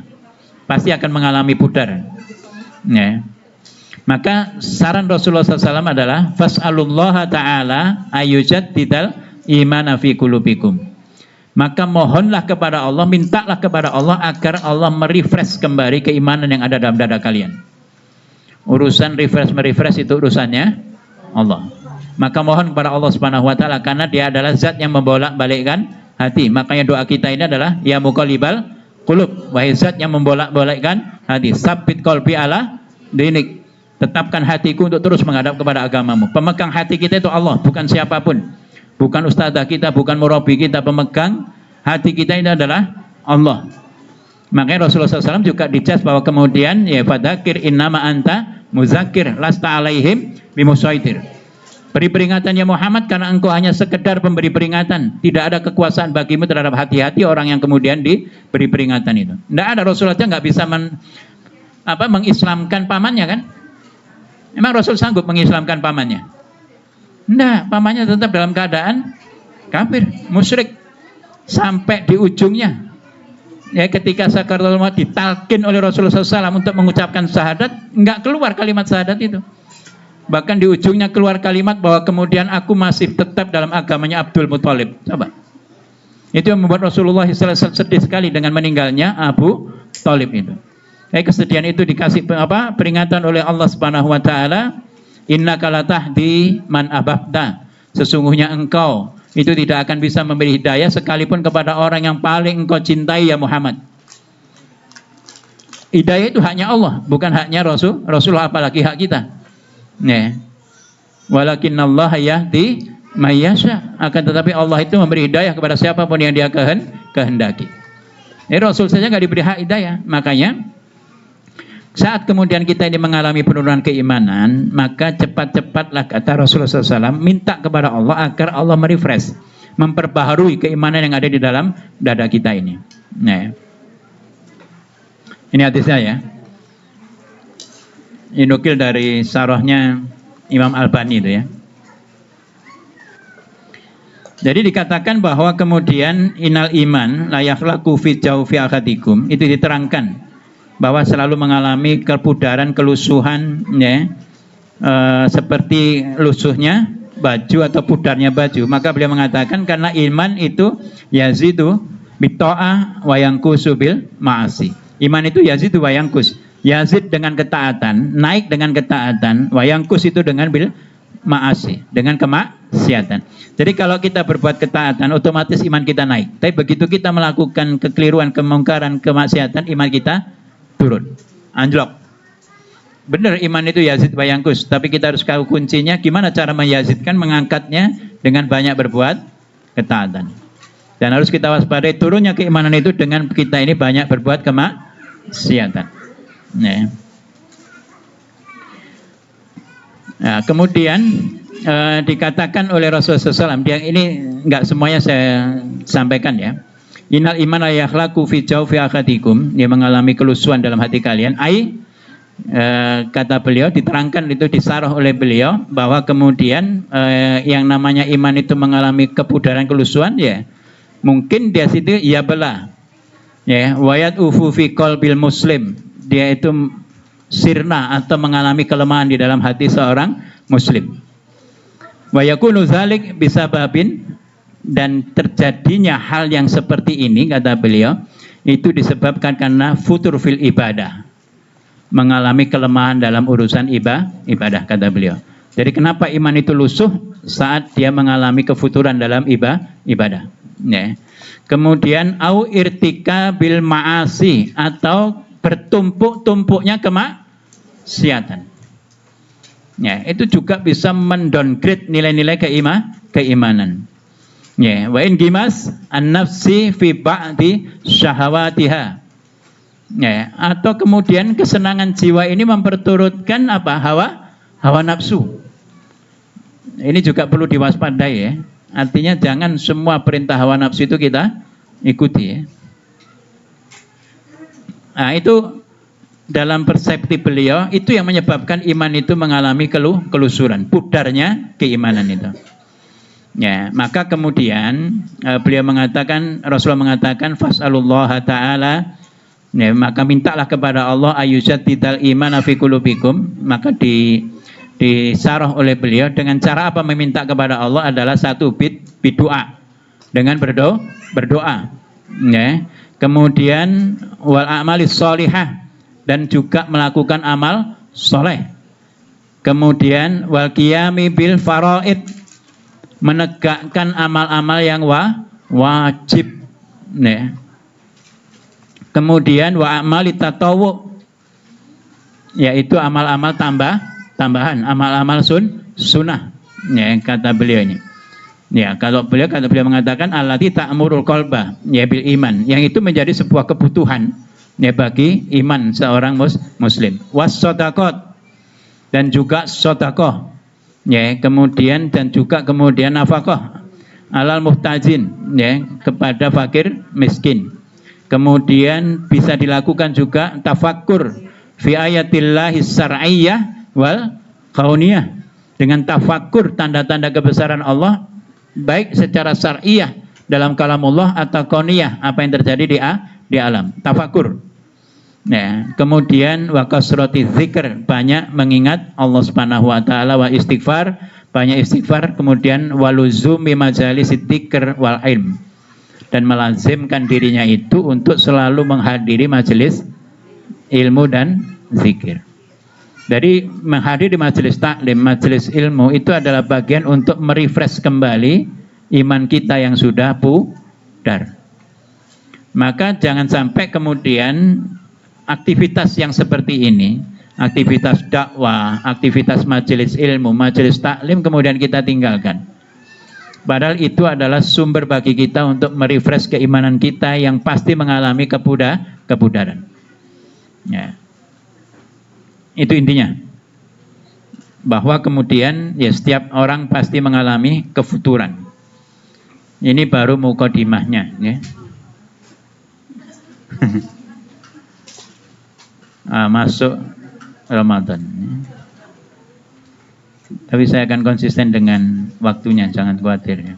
akan mengalami pudar ya. Maka saran Rasulullah SAW adalah fas'alullaha ta'ala ayyujaddidal imana fi qulubikum. Maka mohonlah kepada Allah, mintalah kepada Allah agar Allah merefresh kembali keimanan yang ada dalam dada kalian. Urusan merefresh itu urusannya Allah. Maka mohon kepada Allah Subhanahu wa taala, karena Dia adalah zat yang membolak-balikkan hati. Makanya doa kita ini adalah ya muqallibal qulub, wahai zat yang membolak-balikkan hati, sabbit qalbi ala dinik. Tetapkan hatiku untuk terus menghadap kepada agamamu. Pemegang hati kita itu Allah, bukan siapapun. Bukan ustazah kita, bukan murabi kita. Pemegang hati kita ini adalah Allah. Makanya Rasulullah SAW juga dicas bahwa kemudian ya fadzakir innama anta muzakir lasta alaihim bimusaitir. Beri peringatan ya Muhammad karena engkau hanya sekedar pemberi peringatan. Tidak ada kekuasaan bagimu terhadap hati-hati orang yang kemudian diberi peringatan itu. Tidak ada, Rasulullah nggak bisa mengislamkan pamannya kan? Emang Rasul sanggup mengislamkan pamannya? Tidak, pamannya tetap dalam keadaan kafir, musyrik. Sampai di ujungnya, ya ketika sakaratul maut ditalkin oleh Rasulullah SAW untuk mengucapkan syahadat, nggak keluar kalimat syahadat itu. Bahkan di ujungnya keluar kalimat bahwa kemudian aku masih tetap dalam agamanya Abdul Muthalib. Coba. Itu yang membuat Rasulullah SAW sedih sekali dengan meninggalnya Abu Thalib itu. Kesedihan itu dikasih peringatan oleh Allah Subhanahu wa taala, innaka latahdi man ahbabta. Sesungguhnya engkau itu tidak akan bisa memberi hidayah sekalipun kepada orang yang paling engkau cintai ya Muhammad. Hidayah itu haknya Allah, bukan haknya Rasulullah, apalagi hak kita. Nah, walakinallaha yahdi may yasha. Akan tetapi Allah itu memberi hidayah kepada siapapun yang Dia kehendaki. Rasul saja nggak diberi hak hidayah. Makanya Saat kemudian kita ini mengalami penurunan keimanan, maka cepat-cepatlah kata Rasulullah SAW minta kepada Allah agar Allah merefresh, memperbaharui keimanan yang ada di dalam dada kita ini. Nah, ini hadisnya ya. Dinukil dari sarahnya Imam Albani itu ya. Jadi dikatakan bahwa kemudian inal iman la yakhlaqu fi jawfi ahadikum, itu diterangkan bahwa selalu mengalami kepudaran, kelusuhan ya, seperti lusuhnya baju atau pudarnya baju. Maka beliau mengatakan karena iman itu yazidu bitta'ah wa yanqusu bil ma'asi. Iman itu yazidu wa yanqus. Yazid dengan ketaatan, naik dengan ketaatan, wa yanqus itu dengan bil ma'asi, dengan kemaksiatan. Jadi kalau kita berbuat ketaatan, otomatis iman kita naik. Tapi begitu kita melakukan kekeliruan, kemungkaran, kemaksiatan, iman kita turun, anjlok. Benar iman itu yazid wa yanqus, tapi kita harus tahu kuncinya gimana cara meyazidkan, mengangkatnya dengan banyak berbuat ketaatan. Dan harus kita waspadai turunnya keimanan itu dengan kita ini banyak berbuat kemaksiatan. Nah, kemudian dikatakan oleh Rasulullah SAW, yang ini enggak semuanya saya sampaikan ya. Innal iman la yakhlaqu fi jawfi ahadikum, dia mengalami kelusuan dalam hati kalian. Kata beliau, diterangkan itu disarah oleh beliau bahwa kemudian yang namanya iman itu mengalami kepudaran, kelusuan ya. Mungkin dia situ ya belah. Ya, wayat ufu fi qalbil muslim, dia itu sirna atau mengalami kelemahan di dalam hati seorang muslim. Wa yakunu dzalik bisababin, dan terjadinya hal yang seperti ini kata beliau itu disebabkan karena futur fil ibadah, mengalami kelemahan dalam urusan ibadah kata beliau. Jadi kenapa iman itu lusuh? Saat dia mengalami kefuturan dalam ibadah ya. Kemudian au irtika bil ma'asi, atau bertumpuk-tumpuknya kemaksiatan ya, itu juga bisa mendowngrade nilai-nilai keimanan. Ya, wa in gimas an-nafsi fi ba'di syahawatiha. Ya, atau kemudian kesenangan jiwa ini memperturutkan apa? Hawa nafsu. Ini juga perlu diwaspadai ya. Artinya jangan semua perintah hawa nafsu itu kita ikuti ya. Nah, itu dalam persepsi beliau itu yang menyebabkan iman itu mengalami kelusuran, pudarnya keimanan itu. Ya, maka kemudian beliau mengatakan, Rasulullah mengatakan fas'alullaha ta'ala, ya, maka mintalah kepada Allah ayyujaddidal imana fi qulubikum. Maka disarah oleh beliau dengan cara apa meminta kepada Allah adalah satu bidoa, dengan berdoa ya. Kemudian wal a'malis sholihah, dan juga melakukan amal soleh. Kemudian wal qiyami bil faraid, menegakkan amal-amal yang wajib ya. Kemudian wa amali tatawwu, yaitu amal-amal tambahan, amal-amal sunnah ya, kata beliau ini ya. Kata beliau mengatakan allati ta'murul qalba ya bil iman, yang itu menjadi sebuah kebutuhan ya bagi iman seorang muslim. Was shadaqat, dan juga sedekah ya, kemudian dan juga kemudian nafkah alal muhtajin ya, kepada fakir miskin. Kemudian bisa dilakukan juga tafakkur fi ayatillahi syar'iyyah wal kauniyah, dengan tafakkur tanda-tanda kebesaran Allah baik secara syar'iyyah dalam kalamullah atau kauniyah, apa yang terjadi di alam, tafakkur. Ya, kemudian wa kasrati dzikr, banyak mengingat Allah Subhanahu wa taala, wa istighfar, banyak istighfar, kemudian waluzumi majalis dzikr wal ilm, dan melazimkan dirinya itu untuk selalu menghadiri majelis ilmu dan zikir. Jadi menghadiri majelis taklim, majelis ilmu itu adalah bagian untuk merefresh kembali iman kita yang sudah pudar. Maka jangan sampai kemudian aktivitas yang seperti ini, aktivitas dakwah, aktivitas majelis ilmu, majelis taklim, kemudian kita tinggalkan. Padahal itu adalah sumber bagi kita untuk merefresh keimanan kita yang pasti mengalami kepudaran. Ya. Itu intinya. Bahwa kemudian ya setiap orang pasti mengalami kefuturan. Ini baru mukadimahnya, ya. Masuk Ramadan. Tapi saya akan konsisten dengan waktunya, jangan khawatir, ya.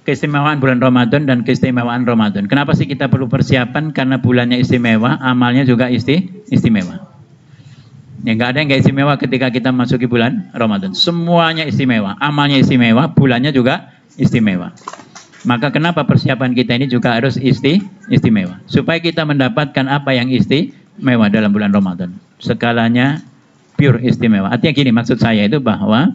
Keistimewaan bulan Ramadan dan keistimewaan Ramadan. Kenapa sih kita perlu persiapan? Karena bulannya istimewa, amalnya juga istimewa. Ya, nggak ada yang nggak istimewa ketika kita masuki bulan Ramadan. Semuanya istimewa, amalnya istimewa, bulannya juga istimewa. Maka kenapa persiapan kita ini juga harus istimewa? Supaya kita mendapatkan apa yang istimewa dalam bulan Ramadan. Skalanya pure istimewa. Artinya gini, maksud saya itu bahwa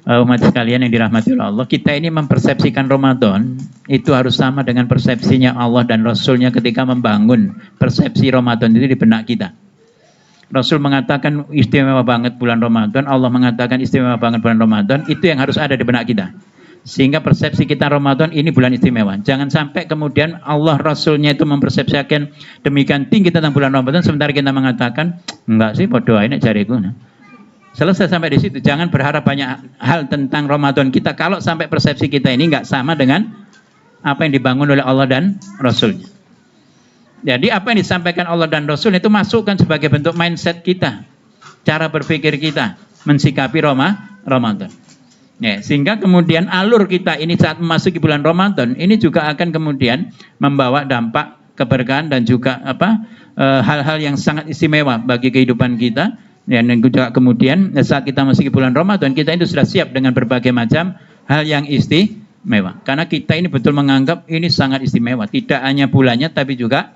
umat sekalian yang dirahmati oleh Allah, kita ini mempersepsikan Ramadan itu harus sama dengan persepsinya Allah dan Rasulnya ketika membangun persepsi Ramadan itu di benak kita. Rasul mengatakan istimewa banget bulan Ramadan, Allah mengatakan istimewa banget bulan Ramadan, itu yang harus ada di benak kita. Sehingga persepsi kita Ramadan ini bulan istimewa. Jangan sampai kemudian Allah Rasulnya itu mempersepsikan demikian tinggi tentang bulan Ramadan, sementara kita mengatakan, enggak sih, podo ae nek jariku. Selesai sampai di situ. Jangan berharap banyak hal tentang Ramadan kita kalau sampai persepsi kita ini nggak sama dengan apa yang dibangun oleh Allah dan Rasulnya. Jadi apa yang disampaikan Allah dan Rasul itu masukkan sebagai bentuk mindset kita, cara berpikir kita, mensikapi Ramadan. Ya, sehingga kemudian alur kita ini saat memasuki bulan Ramadan ini juga akan kemudian membawa dampak keberkahan dan juga hal-hal yang sangat istimewa bagi kehidupan kita. Dan juga kemudian saat kita masuk ke bulan Ramadan, kita itu sudah siap dengan berbagai macam hal yang istimewa. Karena kita ini betul menganggap ini sangat istimewa. Tidak hanya bulannya, tapi juga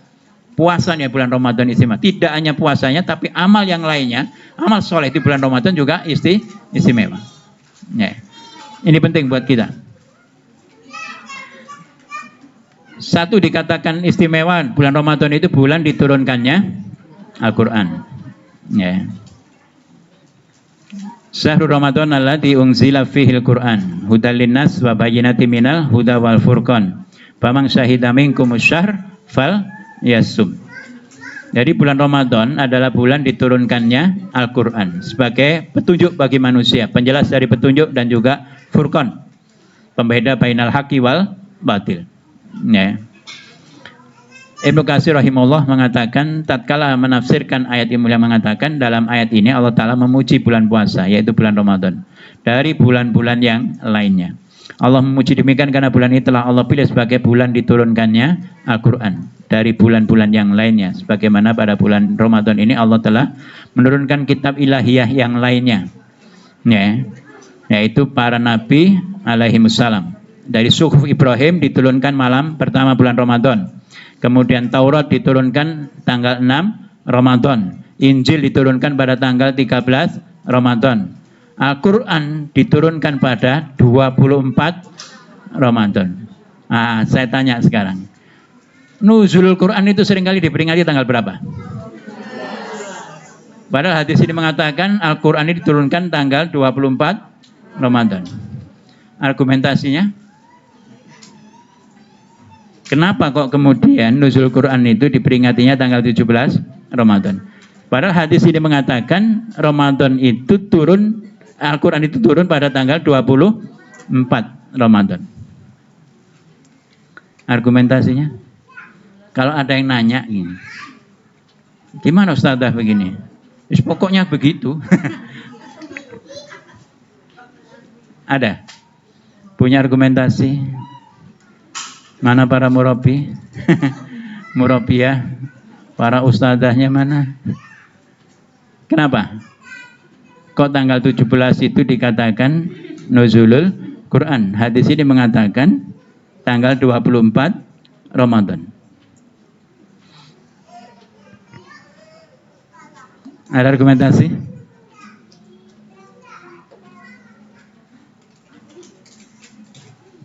puasanya bulan Ramadan istimewa. Tidak hanya puasanya, tapi amal yang lainnya, amal soleh di bulan Ramadan juga istimewa. Ya. Ini penting buat kita. Satu, dikatakan istimewa bulan Ramadan itu bulan diturunkannya Al-Quran. Ya. Syahrul Ramadan alladzi unzila fihil Qur'an hudal linnas wa bayyinatin minal huda wal furqan. Faman syahida minkumus syahr fal yasum. Jadi bulan Ramadan adalah bulan diturunkannya Al-Qur'an sebagai petunjuk bagi manusia, penjelas dari petunjuk dan juga furqan, pembeda bainal haqqi wal batil. Ya. Ibnu Katsir rahimahullah mengatakan, tatkala menafsirkan ayat yang mulia, mengatakan dalam ayat ini Allah Ta'ala memuji bulan puasa, yaitu bulan Ramadan, dari bulan-bulan yang lainnya. Allah memuji demikian karena bulan ini telah Allah pilih sebagai bulan diturunkannya Al-Quran dari bulan-bulan yang lainnya. Sebagaimana pada bulan Ramadan ini Allah telah menurunkan kitab ilahiyah yang lainnya, ya, yaitu para nabi alaihimussalam. Dari suhuf Ibrahim diturunkan malam pertama bulan Ramadan. Kemudian Taurat diturunkan tanggal 6 Ramadan. Injil diturunkan pada tanggal 13 Ramadan. Al-Quran diturunkan pada 24 Ramadan. Saya tanya sekarang, nuzulul Quran itu seringkali diperingati tanggal berapa? Padahal hadis ini mengatakan Al-Quran ini diturunkan tanggal 24 Ramadan. Argumentasinya? Kenapa kok kemudian nuzul Quran itu diperingatinya tanggal 17 Ramadan? Padahal hadis ini mengatakan Ramadan itu turun, Al-Quran itu turun pada tanggal 24 Ramadan. Argumentasinya? Kalau ada yang nanya gini, gimana Ustadzah begini? Pokoknya begitu. Ada? Punya argumentasi? Mana para murabi? Murabiyah, para ustadzahnya mana? Kenapa? Kok tanggal 17 itu dikatakan nuzulul Quran? Hadis ini mengatakan tanggal 24 Ramadan. Ada argumentasi?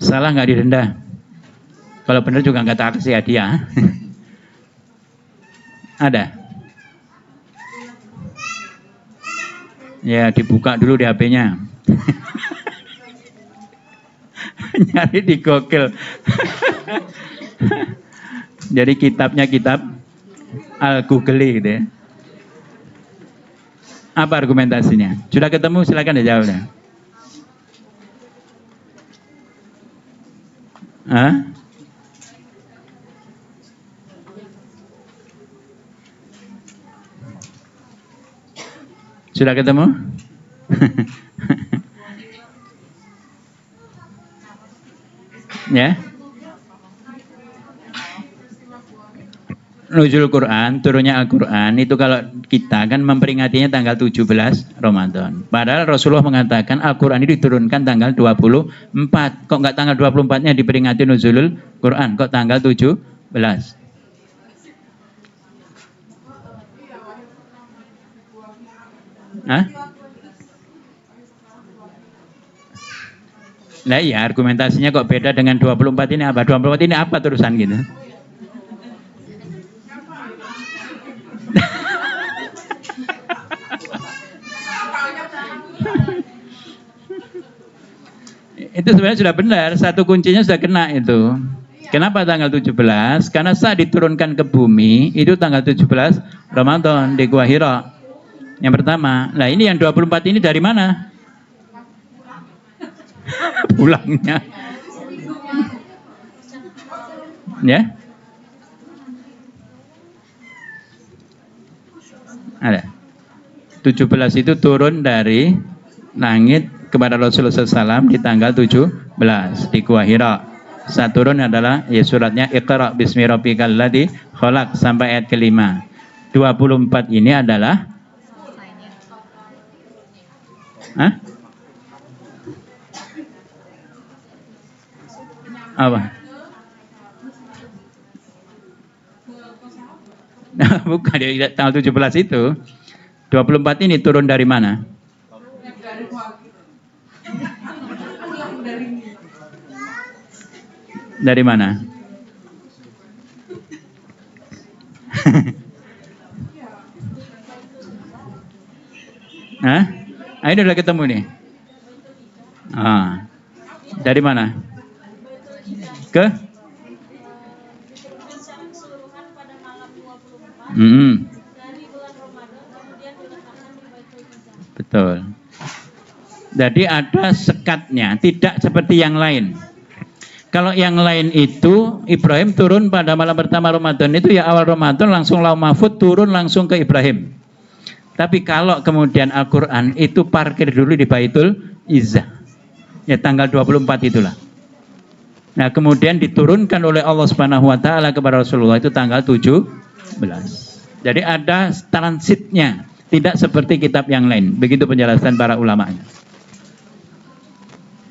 Salah nggak didenda? Kalau benar juga nggak tak kasih hadiah. Ada? Ya, dibuka dulu di HP-nya. Nyari di Google. Jadi kitabnya kitab Al-Google gitu ya. Apa argumentasinya? Sudah ketemu, silakan dijawab ya. Hah? Sudah ketemu? Ya. Nuzul Quran, turunnya Al-Quran itu kalau kita kan memperingatinya tanggal 17 Ramadan. Padahal Rasulullah mengatakan Al-Quran itu diturunkan tanggal 24. Kok nggak tanggal 24-nya diperingati Nuzulul Quran? Kok tanggal 17? Hah? Nah iya, argumentasinya kok beda dengan 24 ini apa? 24 ini apa terusan gitu? Itu sebenarnya sudah benar, satu kuncinya sudah kena itu. Kenapa tanggal 17? Karena saat diturunkan ke bumi, itu tanggal 17 Ramadan di Gua Hira. Yang pertama. Nah ini yang 24 ini dari mana? Pulangnya. Ya? Ada. 17 itu turun dari langit kepada Rasulullah SAW di tanggal 17 di Gua Hira. Saat turun adalah ya suratnya Iqra bismi rabbikal ladzi khalaq sampai ayat kelima. 24 ini adalah apa? Bukan ya, tanggal 17 itu. 24 ini turun dari mana? Dari mana? Hah? Ini udah ketemu nih. Dari mana? Ke? Betul. Jadi ada sekatnya, tidak seperti yang lain. Kalau yang lain itu Ibrahim turun pada malam pertama Ramadan itu ya awal Ramadan langsung Lauh Mahfud turun langsung ke Ibrahim. Tapi kalau kemudian Al-Quran itu parkir dulu di Baitul Izzah. Ya tanggal 24 itulah. Nah kemudian diturunkan oleh Allah Subhanahu Wa Taala kepada Rasulullah itu tanggal 17. Jadi ada transitnya, tidak seperti kitab yang lain. Begitu penjelasan para ulamanya.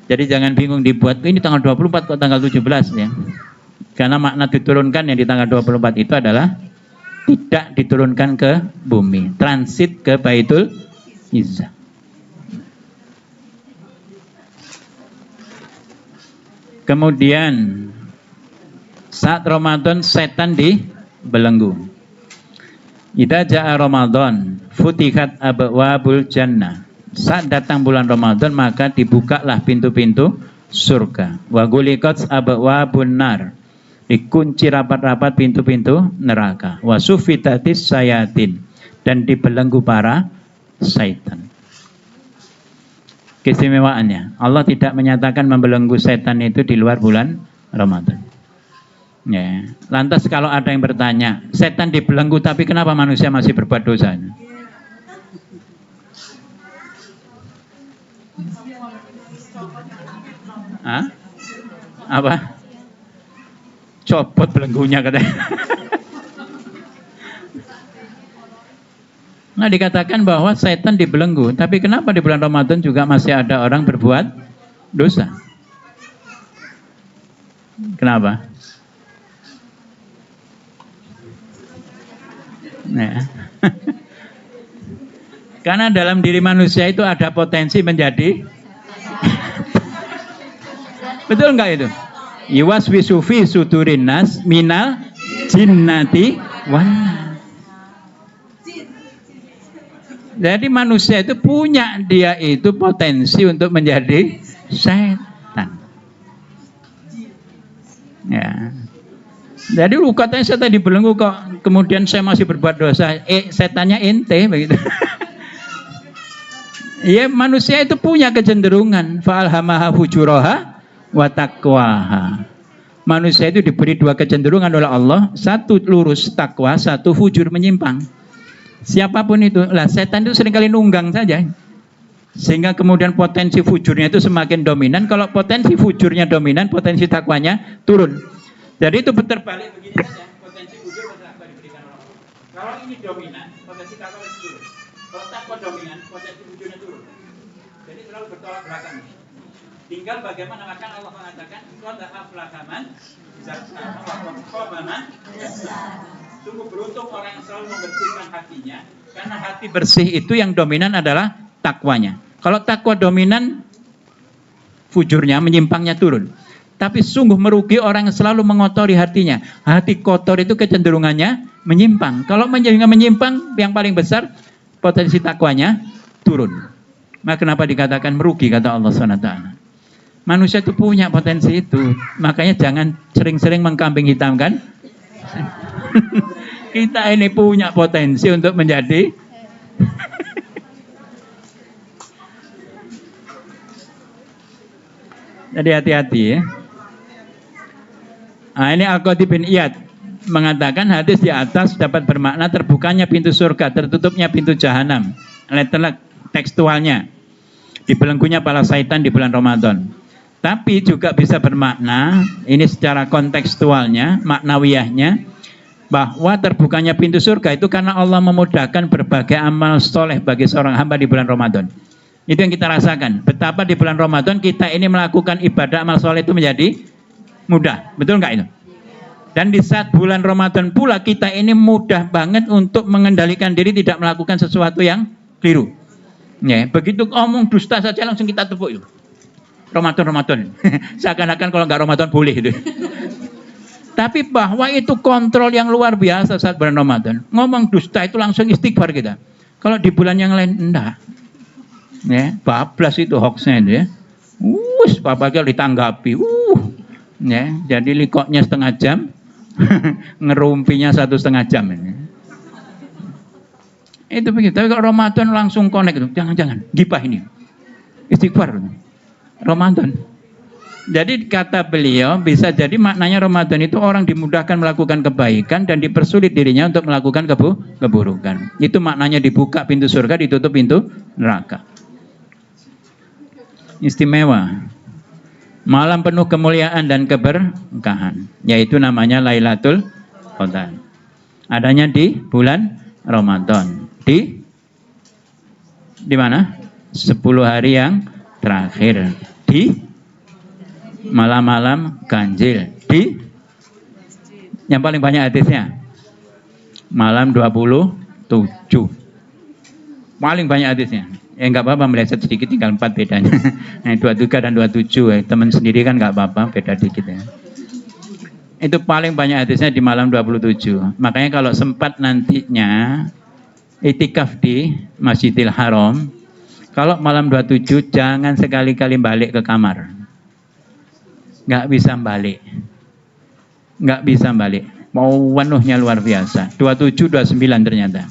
Jadi jangan bingung dibuat ini tanggal 24 kok tanggal 17 ya. Karena makna diturunkan yang di tanggal 24 itu adalah tidak diturunkan ke bumi, transit ke Baitul Izzah. Kemudian saat Ramadan setan dibelenggu. Idza jaa Ramadan futihat abwabul jannah. Saat datang bulan Ramadan maka dibukalah pintu-pintu surga. Wa guliqat abwabun nar. Dikunci rapat-rapat pintu-pintu neraka. Wa sufitatis sayatin, dan dibelenggu para syaitan. Keistimewaannya, Allah tidak menyatakan membelenggu setan itu di luar bulan Ramadan. Ya. Lantas kalau ada yang bertanya, setan dibelenggu tapi kenapa manusia masih berbuat dosa? Hah? Apa? Copot belenggunya katanya. Nah dikatakan bahwa setan dibelenggu, tapi kenapa di bulan Ramadan juga masih ada orang berbuat dosa? Kenapa? Nah. Karena dalam diri manusia itu ada potensi menjadi betul enggak itu? Yuwaswisu fi sudurin nas minal jinnati wan. Jadi manusia itu punya dia itu potensi untuk menjadi setan. Ya. Jadi katanya setan dibelenggu kok, kemudian saya masih berbuat dosa. Setannya ente begitu. Ya manusia itu punya kecenderungan. Fa'alhamaha fujuraha wa taqwaha. Manusia itu diberi dua kecenderungan oleh Allah, satu lurus takwa, satu fujur menyimpang. Siapapun itu, lah setan itu seringkali nunggang saja. Sehingga kemudian potensi fujurnya itu semakin dominan. Kalau potensi fujurnya dominan, potensi takwanya turun. Jadi itu terbalik begini saja. Potensi fujur potensi takwa diberikan oleh Allah. Kalau ini dominan, potensi takwa itu turun. Kalau takwa dominan, potensi fujurnya turun. Jadi selalu bertolak belakang. Tinggal bagaimana, maka Allah mengatakan qad aflaha man zakkaha wa qad khaba man dassaha. Sungguh beruntung orang yang selalu membersihkan hatinya, karena hati bersih itu yang dominan adalah takwanya. Kalau takwa dominan, fujurnya, menyimpangnya turun. Tapi sungguh merugi orang yang selalu mengotori hatinya. Hati kotor itu kecenderungannya menyimpang. Kalau menyimpang, yang paling besar potensi takwanya turun. Maka kenapa dikatakan merugi, kata Allah SWT. Manusia itu punya potensi itu. Makanya jangan sering-sering mengkambing hitamkan. Kita ini punya potensi untuk menjadi jadi hati-hati ya. Nah, ini Al-Qadhi bin Iyad mengatakan hadis di atas dapat bermakna terbukanya pintu surga, tertutupnya pintu jahanam. Letter tekstualnya, dibelenggunya para syaitan di bulan Ramadan. Tapi juga bisa bermakna, ini secara kontekstualnya, maknawiyahnya, bahwa terbukanya pintu surga itu karena Allah memudahkan berbagai amal soleh bagi seorang hamba di bulan Ramadan. Itu yang kita rasakan. Betapa di bulan Ramadan kita ini melakukan ibadah amal soleh itu menjadi mudah. Betul nggak itu? Dan di saat bulan Ramadan pula kita ini mudah banget untuk mengendalikan diri tidak melakukan sesuatu yang keliru. Ya, begitu omong dusta saja langsung kita tepuk itu. Ramadan. Seakan-akan kalau nggak Ramadan boleh itu. Tapi bahwa itu kontrol yang luar biasa saat bulan Ramadan. Ngomong dusta itu langsung istighfar kita. Kalau di bulan yang lain enggak. Ya, bablas itu hoaxnya itu ya. Apalagi ditanggapi. Ya, jadi likoknya setengah jam, ngerumpinya 1,5 jam ini. Itu begitu. Tapi kalau Ramadan langsung connect itu. Jangan, gibah ini. Istighfar. Ramadan. Jadi kata beliau, bisa jadi maknanya Ramadan itu orang dimudahkan melakukan kebaikan dan dipersulit dirinya untuk melakukan keburukan. Itu maknanya dibuka pintu surga, ditutup pintu neraka. Istimewa. Malam penuh kemuliaan dan keberkahan, yaitu namanya Lailatul Qadar. Adanya di bulan Ramadan. Di mana? 10 hari yang terakhir. Di malam-malam ganjil. Di yang paling banyak hadisnya malam 27. Paling banyak hadisnya. Enggak apa-apa meleset sedikit, tinggal 4 bedanya. Nah, 23 dan 27 teman sendiri kan enggak apa-apa, beda dikit ya. Itu paling banyak hadisnya di malam 27. Makanya kalau sempat nantinya itikaf di Masjidil Haram, kalau malam 27 jangan sekali-kali balik ke kamar. Enggak bisa balik. Mau penuhnya luar biasa. 27, 29 ternyata.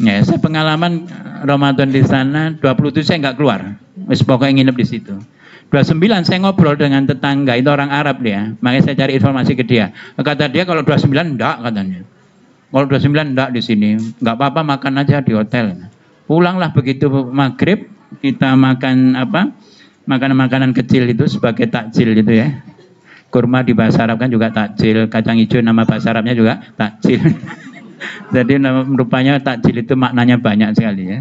Ya, saya pengalaman Ramadan di sana, 27 saya nggak keluar. Wis pokoknya nginep di situ. 29 saya ngobrol dengan tetangga, itu orang Arab dia. Makanya saya cari informasi ke dia. Kata dia kalau 29 enggak katanya. Kalau 29 enggak di sini, nggak apa-apa makan aja di hotel. Pulanglah begitu maghrib, kita makan apa? Makanan-makanan kecil itu sebagai takjil itu ya. Kurma di bahasa Arab kan juga takjil, kacang hijau nama bahasa Arabnya juga takjil. Jadi rupanya takjil itu maknanya banyak sekali ya.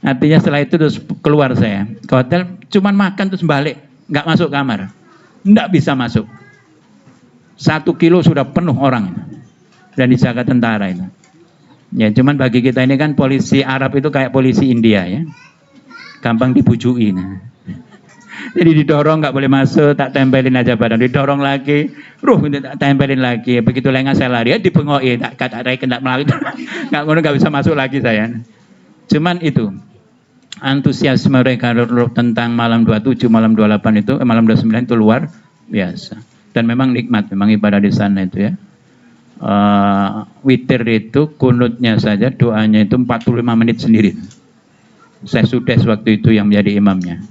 Artinya setelah itu terus keluar saya ke hotel, cuman makan terus balik, nggak masuk kamar, nggak bisa masuk. 1 kilo sudah penuh orang dan dijaga tentara itu. Ya cuman bagi kita ini kan polisi Arab itu kayak polisi India ya, gampang dibujui. Jadi didorong nggak boleh masuk, tak tempelin aja badan, didorong lagi, tak tempelin lagi. Begitu lengah saya lari, dibengoi, tak kena melalui, nggak bisa masuk lagi saya. Cuman itu antusiasme mereka tentang malam 27, malam 28 itu, malam 29 itu luar biasa. Dan memang nikmat, memang ibadah di sana itu ya. Witir itu kunutnya saja, doanya itu 45 menit sendiri. Saya sudah waktu itu yang menjadi imamnya.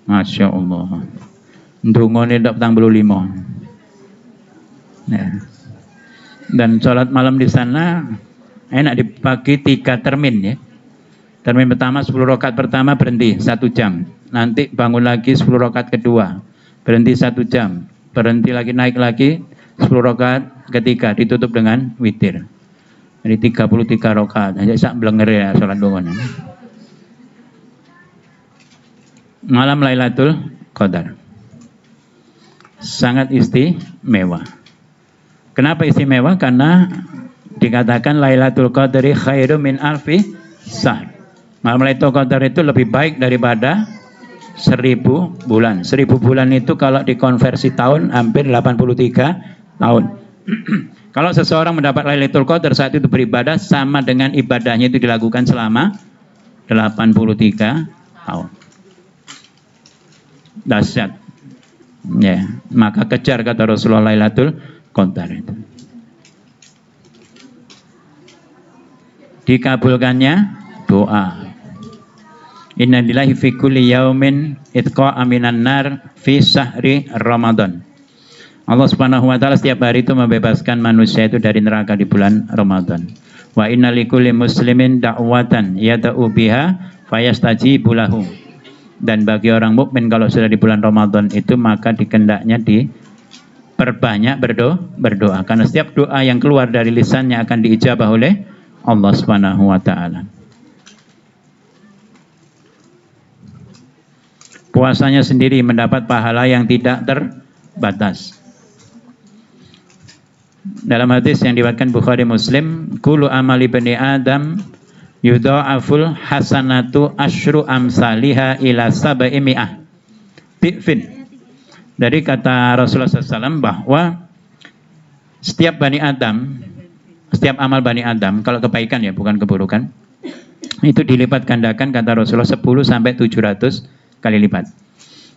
Masya Allah. Ndungone tak 45. Ya. Dan sholat malam di sana enak dibagi 3 termin ya. Termin pertama 10 rakaat pertama berhenti 1 jam. Nanti bangun lagi 10 rakaat kedua. Berhenti 1 jam. Berhenti lagi, naik lagi 10 rakaat ketiga, ditutup dengan witir. Jadi 33 rakaat. Aja sak blenger ya sholat dongon. Malam Lailatul Qadar. Sangat istimewa. Kenapa istimewa? Karena dikatakan Lailatul Qadri khairu min alfi syahr. Malam Lailatul Qadar itu lebih baik daripada 1000 bulan. 1000 bulan itu kalau dikonversi tahun hampir 83 tahun. Kalau seseorang mendapat Lailatul Qadar saat itu beribadah sama dengan ibadahnya itu dilakukan selama 83 tahun. Dahsyat. Ya, maka kejar kata Rasulullah Lailatul Qadar itu. Dikabulkannya doa. Inna lillahi fi kulli yaumin itqa aminan nar fi syahri Ramadan. Allah Subhanahu wa taala setiap hari itu membebaskan manusia itu dari neraka di bulan Ramadan. Wa inna likulli muslimin da'watan yad'u biha fayastajibu lahu. Dan bagi orang mukmin kalau sudah di bulan Ramadan itu maka dikendaknya diperbanyak berdoa karena setiap doa yang keluar dari lisannya akan diijabah oleh Allah Subhanahu wa taala. Puasanya sendiri mendapat pahala yang tidak terbatas. Dalam hadis yang diriwayatkan Bukhari Muslim, kullu amali bani Adam yudha'aful hasanatu asyru amsaliha ila sab'i mi'ah tifin. Dari kata Rasulullah SAW bahwa setiap bani Adam, setiap amal bani Adam, kalau kebaikan ya bukan keburukan, itu dilipat gandakan kata Rasulullah 10 sampai 700 kali lipat.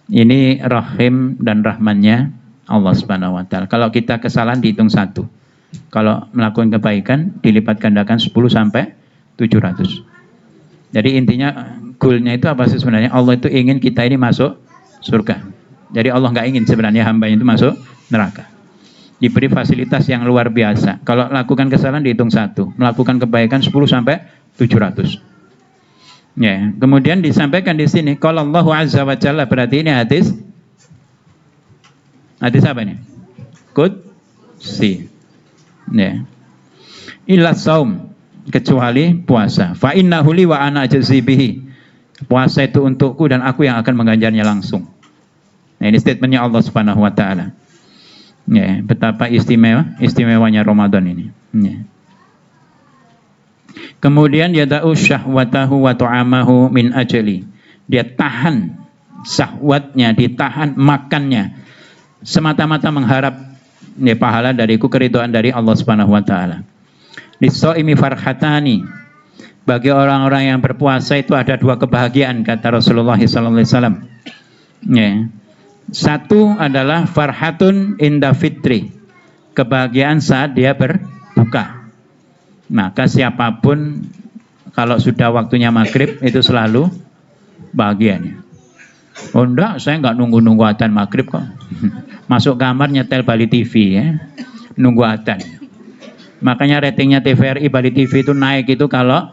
Ini rahim dan rahmannya Allah Subhanahu wa taala. Kalau kita kesalahan dihitung 1. Kalau melakukan kebaikan dilipat gandakan 10 sampai 700. Jadi intinya goalnya itu apa sih sebenarnya? Allah itu ingin kita ini masuk surga. Jadi Allah nggak ingin sebenarnya hambanya itu masuk neraka. Diberi fasilitas yang luar biasa. Kalau lakukan kesalahan dihitung 1, melakukan kebaikan 10 sampai 700. Ya, kemudian disampaikan di sini kalau Allah Azza wa Jalla, berarti ini hadis apa ini? Qudsi. Ya. Illa saum, kecuali puasa. Fa innahu li wa ana ajzi bihi. Puasa itu untukku dan aku yang akan mengganjarnya langsung. Nah, ini statementnya Allah Subhanahu wa taala. Ya, betapa istimewanya Ramadan ini. Ya. Kemudian yada'u syahwatahu wa tu'amahu min ajali. Dia tahan syahwatnya, ditahan makannya semata-mata mengharap pahala dariku, keridhaan dari Allah Subhanahu wa taala. Lis-shaimi farhatani. Bagi orang-orang yang berpuasa itu ada 2 kebahagiaan kata Rasulullah sallallahu alaihi wasallam. Ya. Satu adalah farhatun inda fitri. Kebahagiaan saat dia berbuka. Maka siapapun kalau sudah waktunya maghrib itu selalu bahagia. Oh enggak, saya enggak nunggu-nunggu adzan maghrib kok. Masuk kamar nyetel Bali TV ya, nunggu adzan. Makanya ratingnya TVRI Bali TV itu naik itu kalau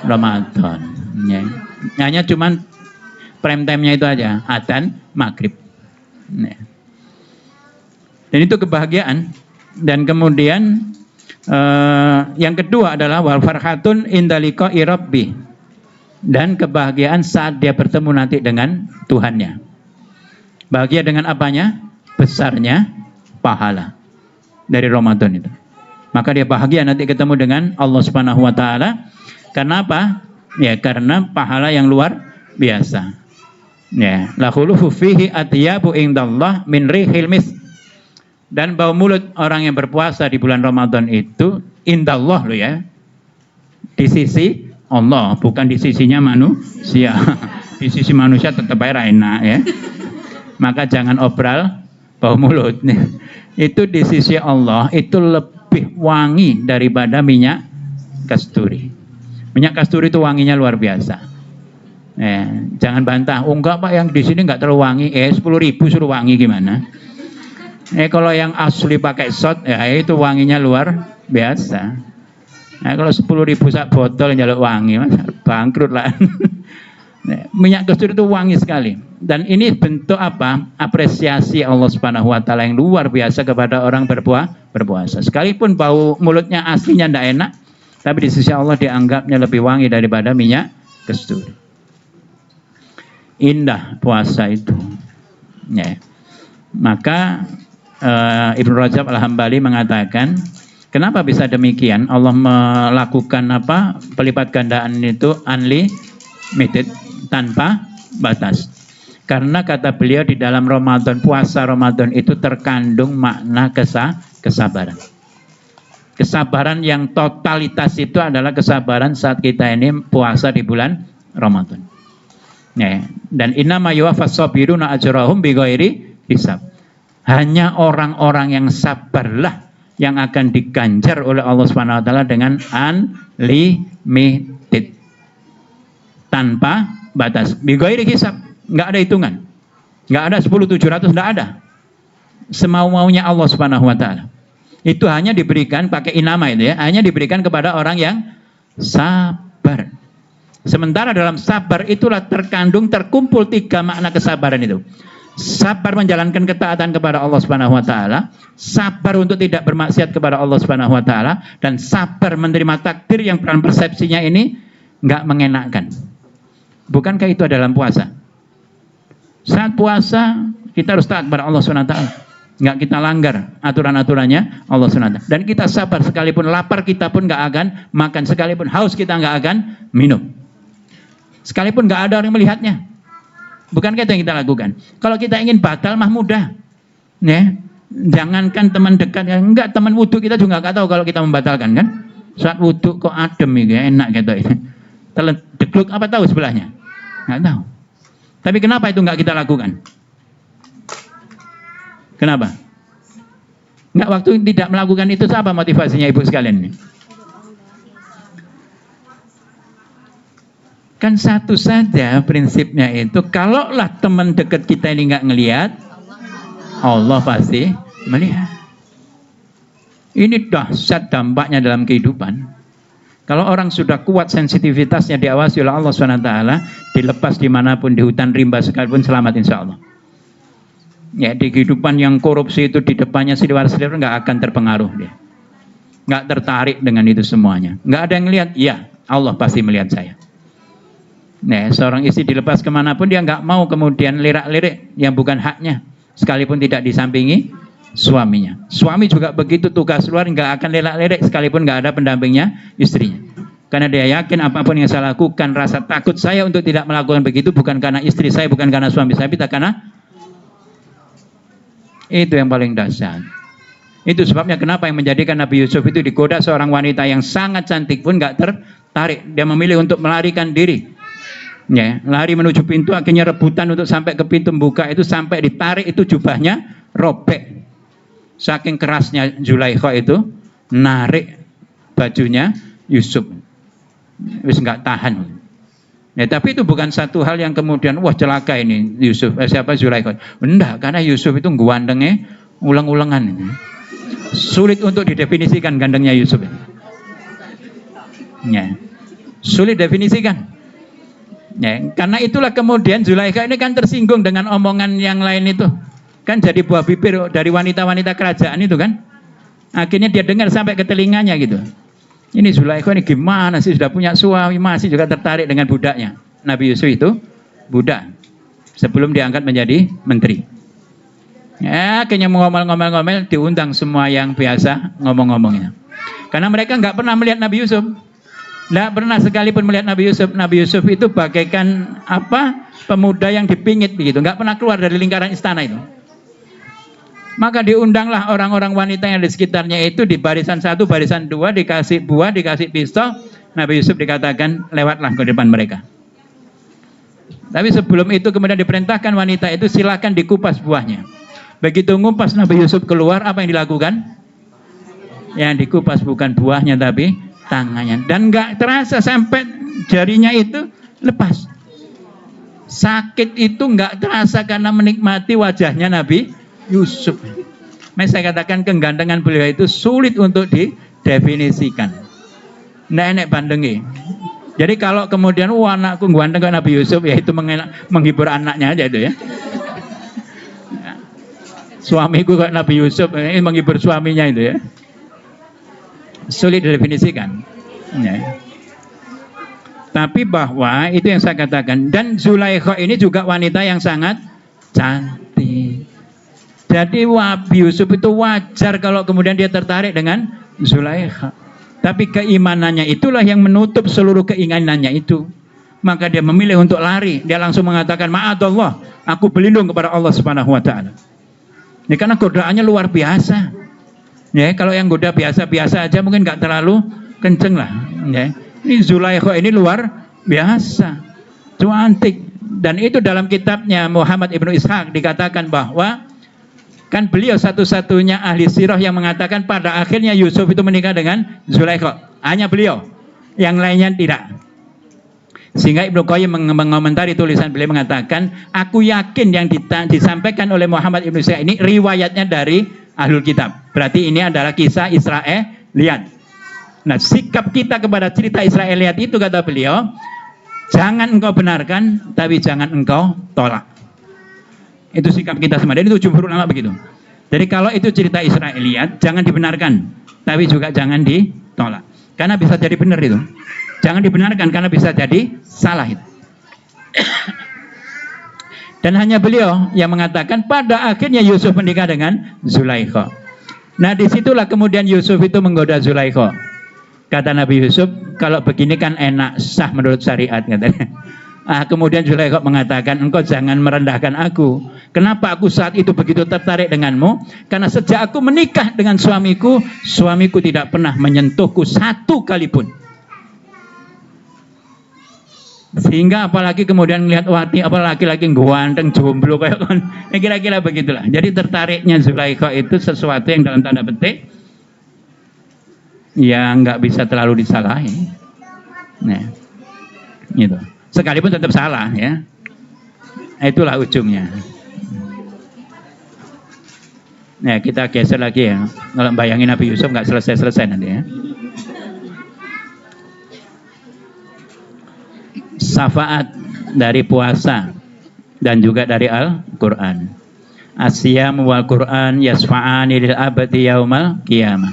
Ramadan. Ya. Hanya cuman prime time-nya itu aja, adzan maghrib. Ya. Dan itu kebahagiaan. Dan kemudian yang kedua adalah wal farhatun indalika irabbi, dan kebahagiaan saat dia bertemu nanti dengan Tuhannya. Bahagia dengan apanya? Besarnya pahala dari Ramadan itu. Maka dia bahagia nanti ketemu dengan Allah Subhanahu wa taala. Karena apa? Ya karena pahala yang luar biasa. Ya, la khulufu fihi atyabu indallah min rihil mis. Dan bau mulut orang yang berpuasa di bulan Ramadan itu indallah loh ya. Di sisi Allah, bukan di sisinya manusia. Di sisi manusia tetap enak ya. Maka jangan obral bau mulut. itu di sisi Allah itu lebih wangi daripada minyak kasturi. Minyak kasturi itu wanginya luar biasa. Jangan bantah, oh enggak Pak, yang di sini enggak terlalu wangi. 10.000 suruh wangi gimana? Kalau yang asli pakai shot, ya itu wanginya luar biasa. Kalau 10.000 sak botol njaluk wangi, Mas, bangkrut lah. Minyak kasturi itu wangi sekali. Dan ini bentuk apa? Apresiasi Allah Subhanahu wa taala yang luar biasa kepada orang berpuasa. Sekalipun bau mulutnya aslinya tidak enak, tapi di sisi Allah dianggapnya lebih wangi daripada minyak kasturi. Indah puasa itu. Maka Ibnu Rajab Al-Hambali mengatakan, kenapa bisa demikian? Allah melakukan pelipat gandaan itu unlimited, tanpa batas. Karena kata beliau di dalam Ramadan, puasa Ramadan itu terkandung makna kesabaran. Kesabaran yang totalitas itu adalah kesabaran saat kita ini puasa di bulan Ramadan. Dan innama yuwaffas sabiruna ajrahum bighairi hisab. Hanya orang-orang yang sabarlah yang akan diganjar oleh Allah Subhanahu wa taala dengan unlimited, tanpa batas. Bighairi hisab, enggak ada hitungan. Enggak ada 10.700, enggak ada. Semau-maunya Allah Subhanahu wa taala. Itu hanya diberikan pakai inama itu ya, hanya diberikan kepada orang yang sabar. Sementara dalam sabar itulah terkumpul 3 makna kesabaran itu. Sabar menjalankan ketaatan kepada Allah Subhanahu wa taala, sabar untuk tidak bermaksiat kepada Allah Subhanahu wa taala, dan sabar menerima takdir yang peran persepsinya ini enggak mengenakkan. Bukankah itu dalam puasa? Saat puasa kita harus taat kepada Allah Subhanahu wa taala. Enggak kita langgar aturan-aturannya Allah Subhanahu wa taala. Dan kita sabar, sekalipun lapar kita pun enggak akan makan, sekalipun haus kita enggak akan minum. Sekalipun enggak ada orang melihatnya. Bukankah itu yang kita lakukan? Kalau kita ingin batal mah mudah. Jangankan teman dekat, enggak, teman wudhu kita juga enggak tahu kalau kita membatalkan kan. Saat wudhu kok adem gitu, enak gitu. Degluk apa tahu sebelahnya? Enggak tahu. Tapi kenapa itu enggak kita lakukan? Kenapa? Enggak, waktu tidak melakukan itu apa motivasinya ibu sekalian? Kan satu saja prinsipnya itu, kalaulah teman dekat kita ini nggak ngelihat, Allah pasti melihat. Ini dahsyat dampaknya dalam kehidupan. Kalau orang sudah kuat sensitivitasnya diawasi oleh Allah SWT, dilepas dimanapun, di hutan rimba sekalipun selamat insya Allah. Ya, di kehidupan yang korupsi itu di depannya seliwar-seliwar nggak akan terpengaruh dia. Nggak tertarik dengan itu semuanya. Nggak ada yang lihat, iya Allah pasti melihat saya. Seorang istri dilepas kemanapun dia nggak mau kemudian lirak-lirik yang bukan haknya, sekalipun tidak disampingi suaminya. Suami juga begitu, tugas luar nggak akan lirak-lirik sekalipun nggak ada pendampingnya istrinya. Karena dia yakin apapun yang saya lakukan, rasa takut saya untuk tidak melakukan begitu bukan karena istri saya, bukan karena suami saya, tapi karena itu yang paling dahsyat. Itu sebabnya kenapa yang menjadikan Nabi Yusuf itu digoda seorang wanita yang sangat cantik pun nggak tertarik. Dia memilih untuk melarikan diri. Lari menuju pintu, akhirnya rebutan untuk sampai ke pintu buka itu, sampai ditarik itu jubahnya robek. Saking kerasnya Zulaikha itu narik bajunya Yusuf. Wis nggak tahan. Tapi itu bukan satu hal yang kemudian wah celaka ini Yusuf, siapa Zulaikha. Enggak, karena Yusuf itu gandengnya ulang-ulangan. Sulit untuk didefinisikan gandengnya Yusuf. Sulit definisikan. Karena itulah kemudian Zulaikha ini kan tersinggung dengan omongan yang lain itu. Kan jadi buah bibir dari wanita-wanita kerajaan itu kan. Akhirnya dia dengar sampai ke telinganya gitu. Ini Zulaikha ini gimana sih, sudah punya suami masih juga tertarik dengan budaknya. Nabi Yusuf itu budak sebelum diangkat menjadi menteri. Akhirnya ngomel-ngomel diundang semua yang biasa ngomong-ngomongnya. Karena mereka nggak pernah melihat Nabi Yusuf. Tidak pernah sekalipun melihat Nabi Yusuf. Nabi Yusuf itu bagaikan pemuda yang dipingit begitu, nggak pernah keluar dari lingkaran istana itu. Maka diundanglah orang-orang wanita yang di sekitarnya itu, di barisan 1, barisan 2, dikasih buah, dikasih pistol. Nabi Yusuf dikatakan lewatlah ke depan mereka. Tapi sebelum itu kemudian diperintahkan wanita itu silakan dikupas buahnya. Begitu ngupas Nabi Yusuf keluar, apa yang dilakukan? Yang dikupas bukan buahnya tapi tangannya. Dan nggak terasa sampai jarinya itu lepas. Sakit itu nggak terasa karena menikmati wajahnya Nabi Yusuf. Saya katakan kegantengan beliau itu sulit untuk didefinisikan. Nenek bandengi. Jadi kalau kemudian anakku ganteng kayak Nabi Yusuf, ya itu menghibur anaknya aja itu ya. Suamiku kayak Nabi Yusuf, ini menghibur suaminya itu ya. Sulit didefinisikan. Ya. Tapi bahwa itu yang saya katakan. Dan Zulaikha ini juga wanita yang sangat cantik. Jadi Nabi Yusuf itu wajar kalau kemudian dia tertarik dengan Zulaikha. Tapi keimanannya itulah yang menutup seluruh keinginannya itu. Maka dia memilih untuk lari. Dia langsung mengatakan, ma'adallah, aku berlindung kepada Allah Subhanahu wa ta'ala. Ini karena godaannya luar biasa. Ya, kalau yang goda biasa-biasa aja mungkin nggak terlalu kenceng lah. Ya. Ini Zulaikha ini luar biasa. Cantik. Dan itu dalam kitabnya Muhammad Ibnu Ishaq dikatakan bahwa kan beliau satu-satunya ahli sirah yang mengatakan pada akhirnya Yusuf itu menikah dengan Zulaikha. Hanya beliau, yang lainnya tidak. Sehingga Ibnu Qayyim mengomentari tulisan beliau mengatakan, aku yakin yang disampaikan oleh Muhammad Ibnu Ishaq ini riwayatnya dari ahlul kitab. Berarti ini adalah kisah Israiliyat. Nah, sikap kita kepada cerita Israiliyat itu, kata beliau, jangan engkau benarkan, tapi jangan engkau tolak. Itu sikap kita semua. Dan itu jumhur ulama begitu. Jadi kalau itu cerita Israiliyat, jangan dibenarkan, tapi juga jangan ditolak. Karena bisa jadi benar itu. Jangan dibenarkan karena bisa jadi salah itu. Dan hanya beliau yang mengatakan pada akhirnya Yusuf menikah dengan Zulaikha. Nah, disitulah kemudian Yusuf itu menggoda Zulaikha. Kata Nabi Yusuf, kalau begini kan enak, sah menurut syariat, katanya. Kemudian Zulaikha mengatakan, engkau jangan merendahkan aku. Kenapa aku saat itu begitu tertarik denganmu? Karena sejak aku menikah dengan suamiku, suamiku tidak pernah menyentuhku satu kali pun. Sehingga apalagi kemudian melihat wati, apalagi lagi ganteng jomblo kayak kan, kira-kira begitulah. Jadi tertariknya Zulaikha itu sesuatu yang dalam tanda petik yang nggak bisa terlalu disalahi. Nah, gitu. Sekalipun tetap salah ya. Itulah ujungnya. Nah, kita geser lagi ya. Kalau bayangin Nabi Yusuf nggak selesai-selesai nanti ya. Syafaat dari puasa dan juga dari Al-Quran. Asyam wal Quran yasfa'ani lil abadi yaumal qiyamah.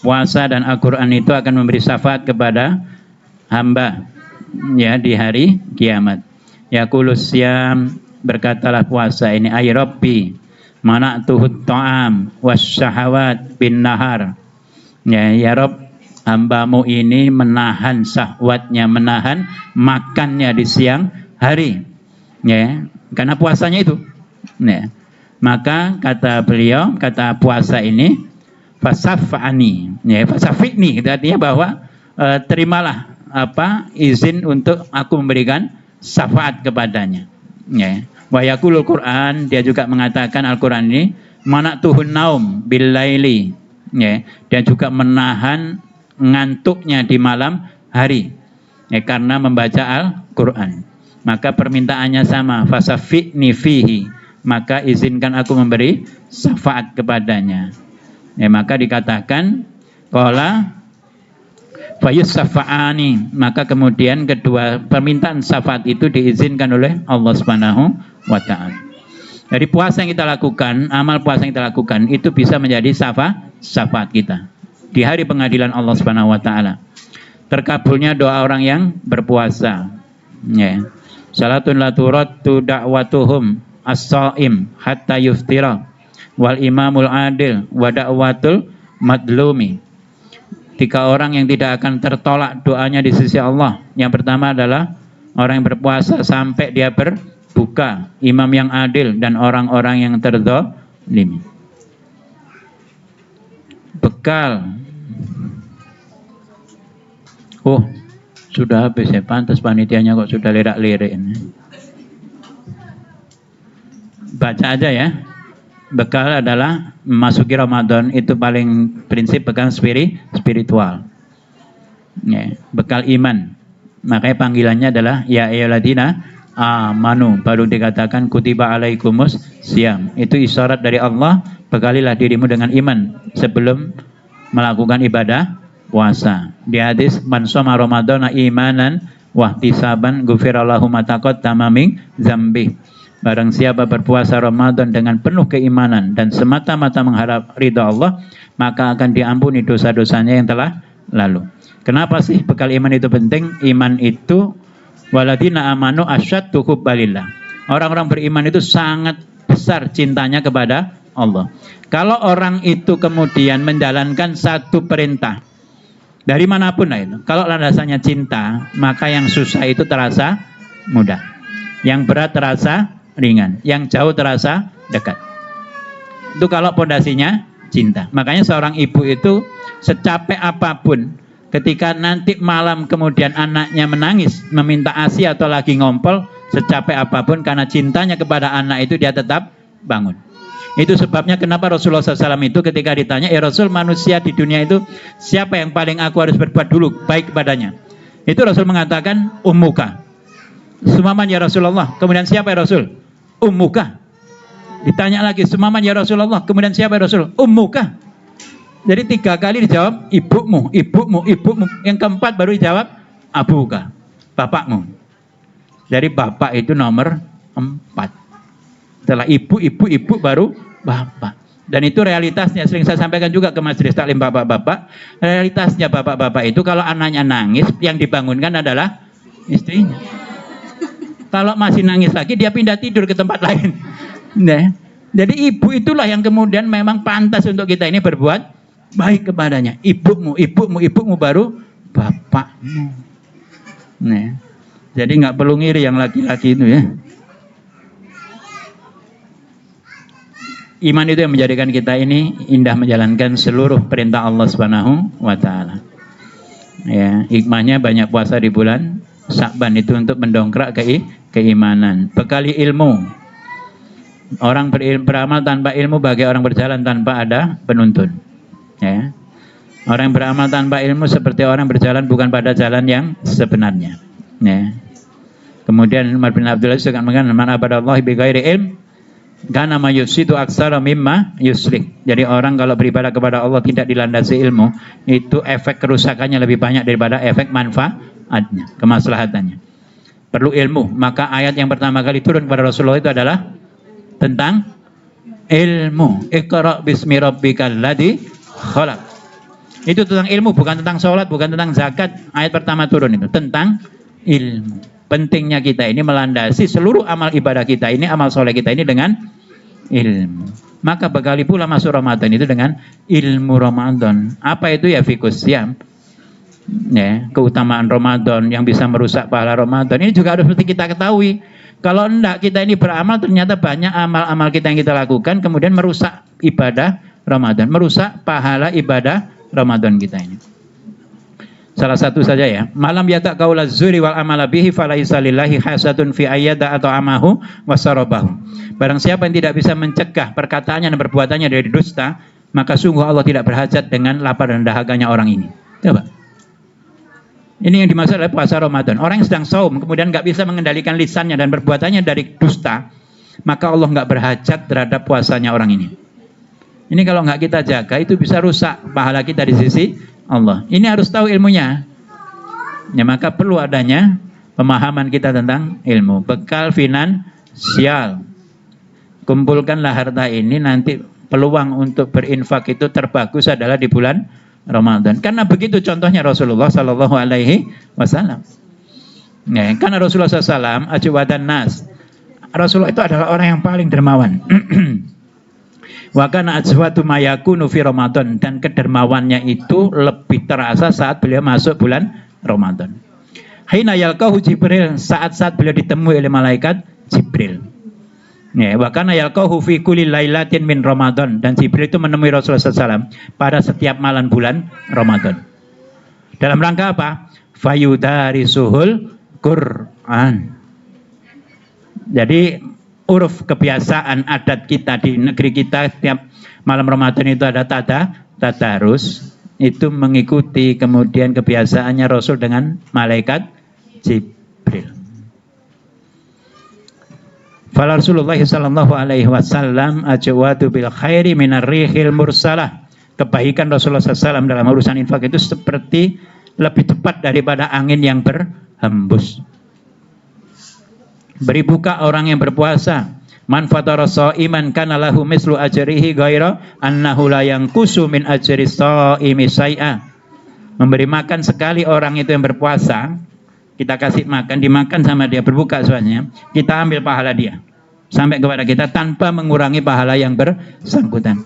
Puasa dan Al-Quran itu akan memberi syafaat kepada hamba ya di hari kiamat. Yaqulus syam, berkatalah puasa ini, ay rabbi mana'tuhut ta'am wasyahawat bin nahar. Ya Rabb, hambamu ini menahan syahwatnya, menahan makannya di siang hari. Ya, karena puasanya itu. Ya. Maka kata beliau, kata puasa ini fasafani, ya fasafini, itu artinya bahwa terimalah izin untuk aku memberikan syafaat kepadanya. Ya. Wa yaqulul Quran, dia juga mengatakan Al-Quran ini mana'tuhun naum bil laili. Ya, dia juga menahan ngantuknya di malam hari. Ya, karena membaca Al-Quran. Maka permintaannya sama, fasafini fihi, maka izinkan aku memberi syafaat kepadanya. Ya, maka dikatakan qala fayusafa'ani, maka kemudian kedua permintaan syafaat itu diizinkan oleh Allah Subhanahu wa ta'ala. Dari puasa yang kita lakukan, amal puasa yang kita lakukan itu bisa menjadi syafaat kita di hari pengadilan Allah Subhanahu wa ta'ala. Terkabulnya doa orang yang berpuasa. Ya. Salatun la turaddu da'watuhum as-shaim hatta yuftira wal imamul adil wa da'watul madlumi. 3 orang yang tidak akan tertolak doanya di sisi Allah. Yang pertama adalah orang yang berpuasa sampai dia berbuka, imam yang adil, dan orang-orang yang terzalim. Bekal. Oh, sudah habis ya, pantas panitianya kok sudah lirak-lirik ini. Baca aja ya. bekal adalah memasuki Ramadan itu paling prinsip bekal spiritual. Ya, bekal iman. Makanya panggilannya adalah ya ayyuhalladzina amanu, baru dikatakan kutiba alaikumus syiyam. Itu isyarat dari Allah, bekalilah dirimu dengan iman sebelum melakukan ibadah puasa. Di hadis man shoma ramadhana imanan wahtisaban ghufirallahu ma taqaddama min dzambi. Barang siapa berpuasa Ramadan dengan penuh keimanan dan semata-mata mengharap ridha Allah, maka akan diampuni dosa-dosanya yang telah lalu. Kenapa sih bekal iman itu penting? Iman itu waladina amanu asyaddu hubbalillah. Orang-orang beriman itu sangat besar cintanya kepada Allah. Kalau orang itu kemudian menjalankan satu perintah dari manapun itu, kalau landasannya cinta, maka yang susah itu terasa mudah, yang berat terasa ringan, yang jauh terasa dekat. Itu kalau pondasinya cinta. Makanya seorang ibu itu secapek apapun, ketika nanti malam kemudian anaknya menangis, meminta ASI atau lagi ngompol, secapek apapun karena cintanya kepada anak itu dia tetap bangun. Itu sebabnya kenapa Rasulullah SAW itu ketika ditanya, ya Rasul, manusia di dunia itu siapa yang paling aku harus berbuat dulu baik kepadanya? Itu Rasul mengatakan ummuka. Sumaman ya Rasulullah. Kemudian siapa ya Rasul? Ummuka. Ditanya lagi, sumaman ya Rasulullah. Kemudian siapa ya Rasul? Ummuka. Jadi 3 kali dijawab ibumu, ibumu, ibumu. Yang keempat baru dijawab abuka, bapakmu. Dari bapak itu nomor 4. Setelah ibu, ibu baru bapak. Dan itu realitasnya, sering saya sampaikan juga ke majelis taklim bapak-bapak. Realitasnya bapak-bapak itu kalau anaknya nangis, yang dibangunkan adalah istrinya. Kalau masih nangis lagi, dia pindah tidur ke tempat lain. Nah, jadi ibu itulah yang kemudian memang pantas untuk kita ini berbuat baik kepadanya. Ibumu, ibumu, ibumu baru bapakmu. Nah, jadi nggak perlu ngiri yang laki-laki itu ya. Iman itu yang menjadikan kita ini indah menjalankan seluruh perintah Allah Subhanahu wa taala. Ya, hikmahnya banyak puasa di bulan Sya'ban itu untuk mendongkrak keimanan. Bekali ilmu. Orang beramal tanpa ilmu bagi orang berjalan tanpa ada penuntun. Ya. Orang yang beramal tanpa ilmu seperti orang berjalan bukan pada jalan yang sebenarnya. Ya. Kemudian Umar bin Abdul Aziz juga mengatakan man abadallahi bi ghairi ilm kana ma yusitu aksara mimma yuslih. Jadi orang kalau beribadah kepada Allah tidak dilandasi ilmu, itu efek kerusakannya lebih banyak daripada efek manfaatnya, kemaslahatannya. Perlu ilmu. Maka ayat yang pertama kali turun kepada Rasulullah itu adalah tentang ilmu. Iqra bismi rabbikal ladzi khalaq. Itu tentang ilmu, bukan tentang sholat, bukan tentang zakat. Ayat pertama turun itu tentang ilmu. Pentingnya kita ini melandasi seluruh amal ibadah kita ini, amal soleh kita ini dengan ilmu. Maka bekali pula masuk Ramadan itu dengan ilmu Ramadan. Apa itu ya fiqhus syiyam? Ya, keutamaan Ramadan yang bisa merusak pahala Ramadan. Ini juga harus kita ketahui. Kalau enggak kita ini beramal, ternyata banyak amal-amal kita yang kita lakukan kemudian merusak ibadah Ramadan, merusak pahala ibadah Ramadan kita ini. Salah satu saja ya, malam yatak qaula zuri wal amala bihi falaisa lillahi hasatun fi ayyada atau amahu wasarabahu. Barang siapa yang tidak bisa mencegah perkataannya dan perbuatannya dari dusta, maka sungguh Allah tidak berhajat dengan lapar dan dahaganya orang ini. Coba. Ini yang dimaksud oleh puasa Ramadan. Orang yang sedang saum kemudian nggak bisa mengendalikan lisannya dan perbuatannya dari dusta, maka Allah nggak berhajat terhadap puasanya orang ini. Ini kalau nggak kita jaga itu bisa rusak pahala kita di sisi Allah. Ini harus tahu ilmunya. Ya, maka perlu adanya pemahaman kita tentang ilmu. Bekal finansial. Kumpulkanlah harta ini, nanti peluang untuk berinfak itu terbagus adalah di bulan Ramadan. Karena begitu contohnya Rasulullah Sallallahu Alaihi Wasallam. Ya, karena Rasulullah SAW ajwadan nas. Rasulullah itu adalah orang yang paling dermawan. Wa kana ajwatu mayakunu fi Ramadan, dan kedermawannya itu lebih terasa saat beliau masuk bulan Ramadan. Hina yalqahu Jibril, saat-saat beliau ditemui oleh malaikat Jibril. Ya, wa kana yalqahu fi kulli lailatin min Ramadan, dan Jibril itu menemui Rasulullah SAW pada setiap malam bulan Ramadan. Dalam rangka apa? Fayudarisuhul Quran. Jadi uruf kebiasaan adat kita di negeri kita, setiap malam Ramadan itu ada tadarus, itu mengikuti kemudian kebiasaannya Rasul dengan malaikat Jibril. Fala Rasulullah sallallahu alaihi wasallam ajwadu bil khairi minar rihil mursalah. Kebaikan Rasulullah SAW dalam urusan infak itu seperti lebih cepat daripada angin yang berhembus. Beri buka orang yang berpuasa. Man fatara shaiman kana lahu mislu ajrihi ghaira annahu la yanqusu min ajri shaimi syai'a. Memberi makan sekali orang itu yang berpuasa, kita kasih makan, dimakan sama dia, berbuka soalnya, kita ambil pahala dia sampai kepada kita tanpa mengurangi pahala yang bersangkutan.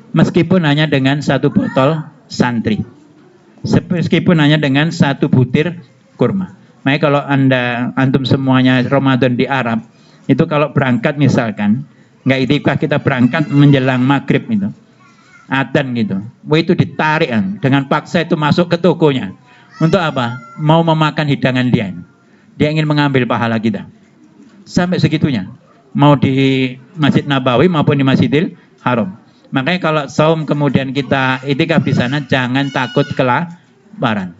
Meskipun hanya dengan satu botol santri, meskipun hanya dengan satu butir kurma. Makanya kalau antum semuanya Ramadan di Arab, itu kalau berangkat misalkan, nggak itikaf, kita berangkat menjelang maghrib itu, adzan gitu, itu ditarik dengan paksa itu masuk ke tokonya. Untuk apa? Mau memakan hidangan dia. Dia ingin mengambil pahala kita. Sampai segitunya. Mau di Masjid Nabawi maupun di Masjidil Haram. Makanya kalau saum kemudian kita itikaf di sana, jangan takut kelaparan.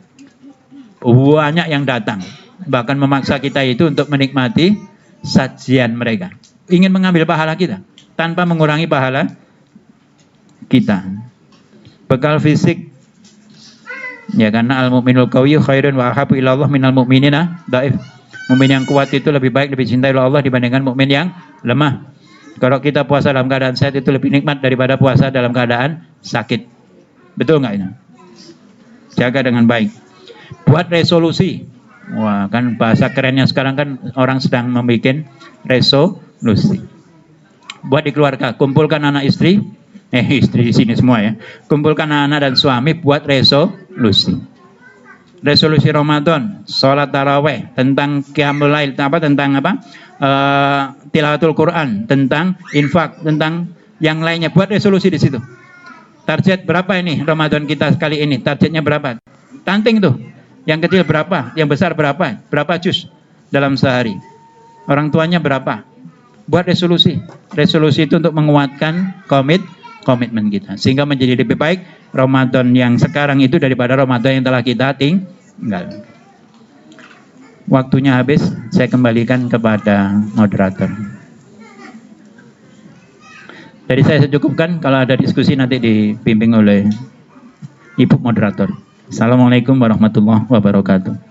Banyak yang datang, bahkan memaksa kita itu untuk menikmati sajian mereka. Ingin mengambil pahala kita tanpa mengurangi pahala kita. Bekal fisik, ya, karena al-mu'minul qawiyyu khairun wa ahabbu ila Allah minal mu'minina dhaif. Mukmin yang kuat itu lebih baik, lebih cintai oleh Allah dibandingkan mukmin yang lemah. Kalau kita puasa dalam keadaan sehat itu lebih nikmat daripada puasa dalam keadaan sakit. Betul nggak ini? Jaga dengan baik. Buat resolusi. Wah, kan bahasa kerennya sekarang kan orang sedang membuat resolusi. Buat di keluarga, kumpulkan anak istri, istri di sini semua ya. Kumpulkan anak dan suami buat resolusi. Resolusi Ramadan, sholat taraweh, tentang qiyamul lail, tentang tilawatul Quran, tentang infak, tentang yang lainnya. Buat resolusi di situ. Target berapa ini Ramadan kita kali ini? Targetnya berapa? Tanting tuh. Yang kecil berapa? Yang besar berapa? Berapa juz dalam sehari? Orang tuanya berapa? Buat resolusi. Resolusi itu untuk menguatkan komitmen kita. Sehingga menjadi lebih baik Ramadan yang sekarang itu daripada Ramadan yang telah kita tinggal. Waktunya habis, saya kembalikan kepada moderator. Dari saya cukupkan, kalau ada diskusi nanti dibimbing oleh Ibu moderator. Assalamualaikum warahmatullahi wabarakatuh.